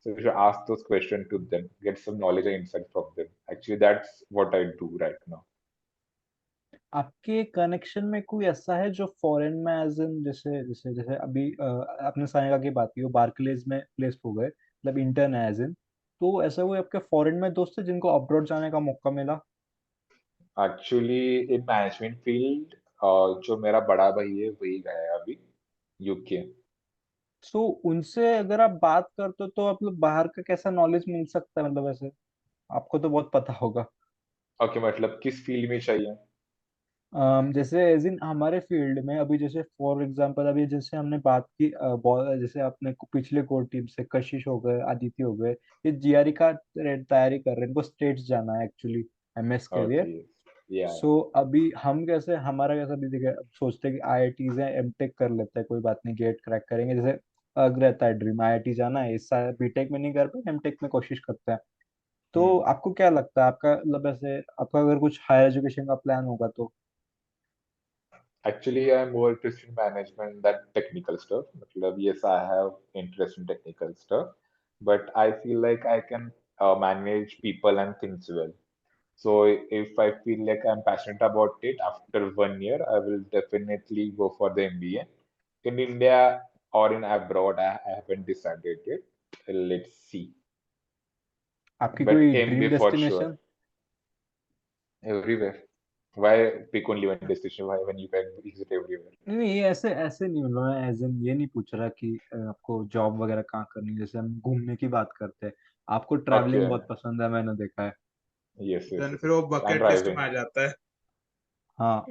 So you should ask those questions to them. Get some knowledge and insight from them. Actually, that's what I do right now. आपके connection में कोई ऐसा है जो foreign में as in, जैसे जैसे जैसे अभी आपने सानिका की बात की, वो बार्कलेज में प्लेस हो गए, मतलब इंटर्न है एज इन, तो ऐसा कोई आपके फॉरेन में दोस्त है जिनको अब्रॉड जाने का मौका मिला? एक्चुअली इन मैनेजमेंट फील्ड जो मेरा बड़ा भाई है वही गया है अभी यूके। सो उनसे अगर आप बात करते हो तो आप लोग बाहर का कैसा नॉलेज मिल सकता है, मतलब ऐसे आपको तो बहुत पता होगा। ओके, मतलब किस फील्ड में चाहिए? जैसे एज इन हमारे फील्ड में अभी, जैसे फॉर एग्जांपल अभी जैसे हमने बात की, जैसे आपने पिछले कोर टीम से कशिश हो गए, आदित्य हो गए, ये जीआरई का तैयारी कर रहे हैं, इनको स्टेट्स जाना है एक्चुअली एमएस के लिए। ओके, या सो अभी हम कैसे, हमारा कैसा भी देखे, अब सोचते हैं कि आईआईटीज है, एमटेक कर लेते हैं, कोई बात नहीं, गेट क्रैक करेंगे, जैसे अग रहता है ड्रीम आईआईटी जाना है, इस साल बीटेक में नहीं कर पाए, एमटेक में कोशिश करते हैं। तो हम्म। आपको क्या लगता है, आपका मतलब ऐसे आपका अगर कुछ हायर एजुकेशन का प्लान होगा तो? Actually, I'm more interested in management than technical stuff. मतलब, yes, I have interest in technical stuff, but I feel like I can manage people and things well. So if I feel like I'm passionate about it, after 1 year, I will definitely go for the MBA in India or in abroad. I haven't decided yet. Let's see. आपकी But कोई dream MBA for sure. Destination? Everywhere. Why pick only one destination? Why when you can visit everywhere? नहीं नहीं, ये ऐसे ऐसे नहीं, मतलब मैं एज इन ये नहीं पूछ रहा कि आपको जॉब वगैरह कहाँ करनी है, जैसे हम घूमने की बात करते हैं, आपको ट्रैवलिंग Okay. बहुत पसंद है, मैंने देखा है। Yes, yes, देन yes, फिर yes. वो I'm बकेट लिस्ट में driving. आ जाता है। हाँ,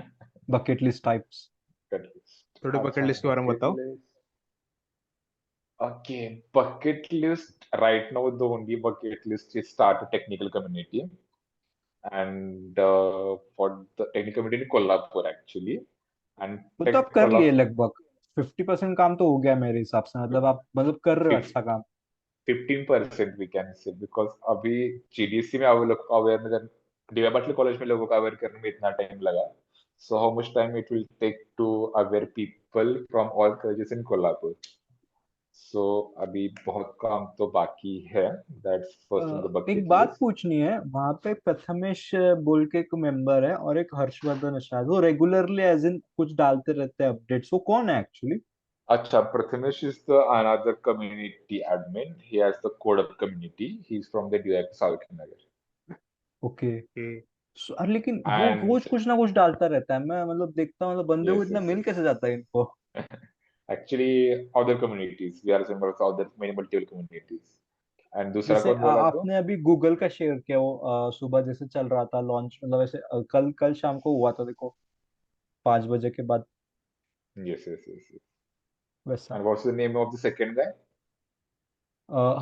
bucket list types. At least. थोड़ी बकेट अच्छा, लिस्ट के बारे में bucket बताओ। list. Okay, bucket list. Right now, the only bucket list is start a technical community, and for the technical community in Kolhapur actually, and वो तो tech आप कर लिए Kolhapur लगभग, 50% काम तो हो गया मेरे हिसाब से, मतलब आप मतलब कर रहे हो अच्छा काम। 15% we can say, because अभी GDC में लोग को अवेयर में, डीवाई पाटिल कॉलेज में लोगों को अवेयर करने में इतना टाइम लगा, so how much time it will take to aware people from all colleges in Kolhapur? So अभी बहुत काम तो बाकी है. That's first on the एक bucket बात list. पूछनी है, वहां पे प्रथमेश बोल के एक मेंबर है और एक हर्षवर्धन है शायद, वो रेगुलरली एज इन कुछ डालते रहते हैं अपडेट्स, वो कौन है actually? Acha, Prathamesh is the another community admin. He has the code of community. He's from the DIP South Nagar. Okay. कि लेकिन वो And रोज कुछ ना कुछ डालता रहता है, मैं मतलब देखता हूँ, मतलब बंदे को yes, इतना yes, मिल yes. कैसे जाता है इनको? Actually, other communities. We are a member of other many multiple communities. And दूसरा जैसे कौन बोला तो? आपने अभी गूगल का शेयर किया, वो सुबह जैसे चल रहा था लॉन्च, मतलब ऐसे कल कल शाम को हुआ था देखो, 5 बजे के बाद, Yes, yes, yes, yes. वैसा। And what's the name of the second guy?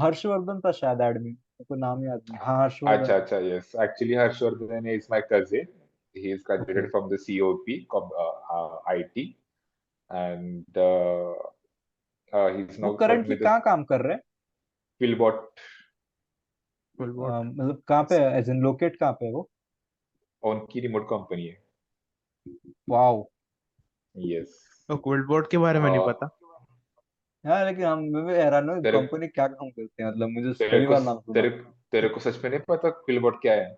Harshvardhan था शायद एडमिन, मेरे को नाम याद नहीं, हाँ हर्षवर्धन Acha, है। acha, yes. Actually, Harshvardhan is my cousin. He is okay. graduated from the COP, IT, and he's वो now working currently with the कहाँ काम कर रहे हैं? Philbot. मतलब कहाँ पे, एज इन लोकेट कहाँ पे है वो? उनकी रिमोट कंपनी है. वाओ। Yes. तो क्विल्ट बोर्ड के बारे में नहीं पता। यार लेकिन हम, मैं हैरान हूँ तेरे कंपनी क्या काम करते हैं, मतलब मुझे तेरे पहली को बार नाम सुना। तेरे तेरे को सच में नहीं पता क्विलबोट क्या है?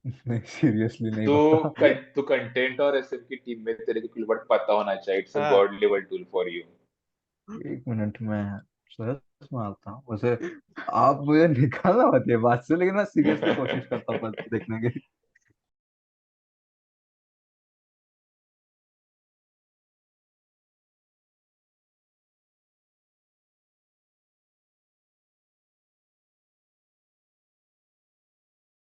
नहीं, सीरियसली नहीं तो पता। तो कंटेंट और एसएम की टीम में तेरे को क्विलबोट पता होना चाहिए. इट्स अ हाँ। God level tool for you. 1 minute में सर्च मारता हूँ वैसे, आप मुझे निकालना मत ये बात से, लेकिन मैं सीरियसली कोशिश करता हूँ देखने की।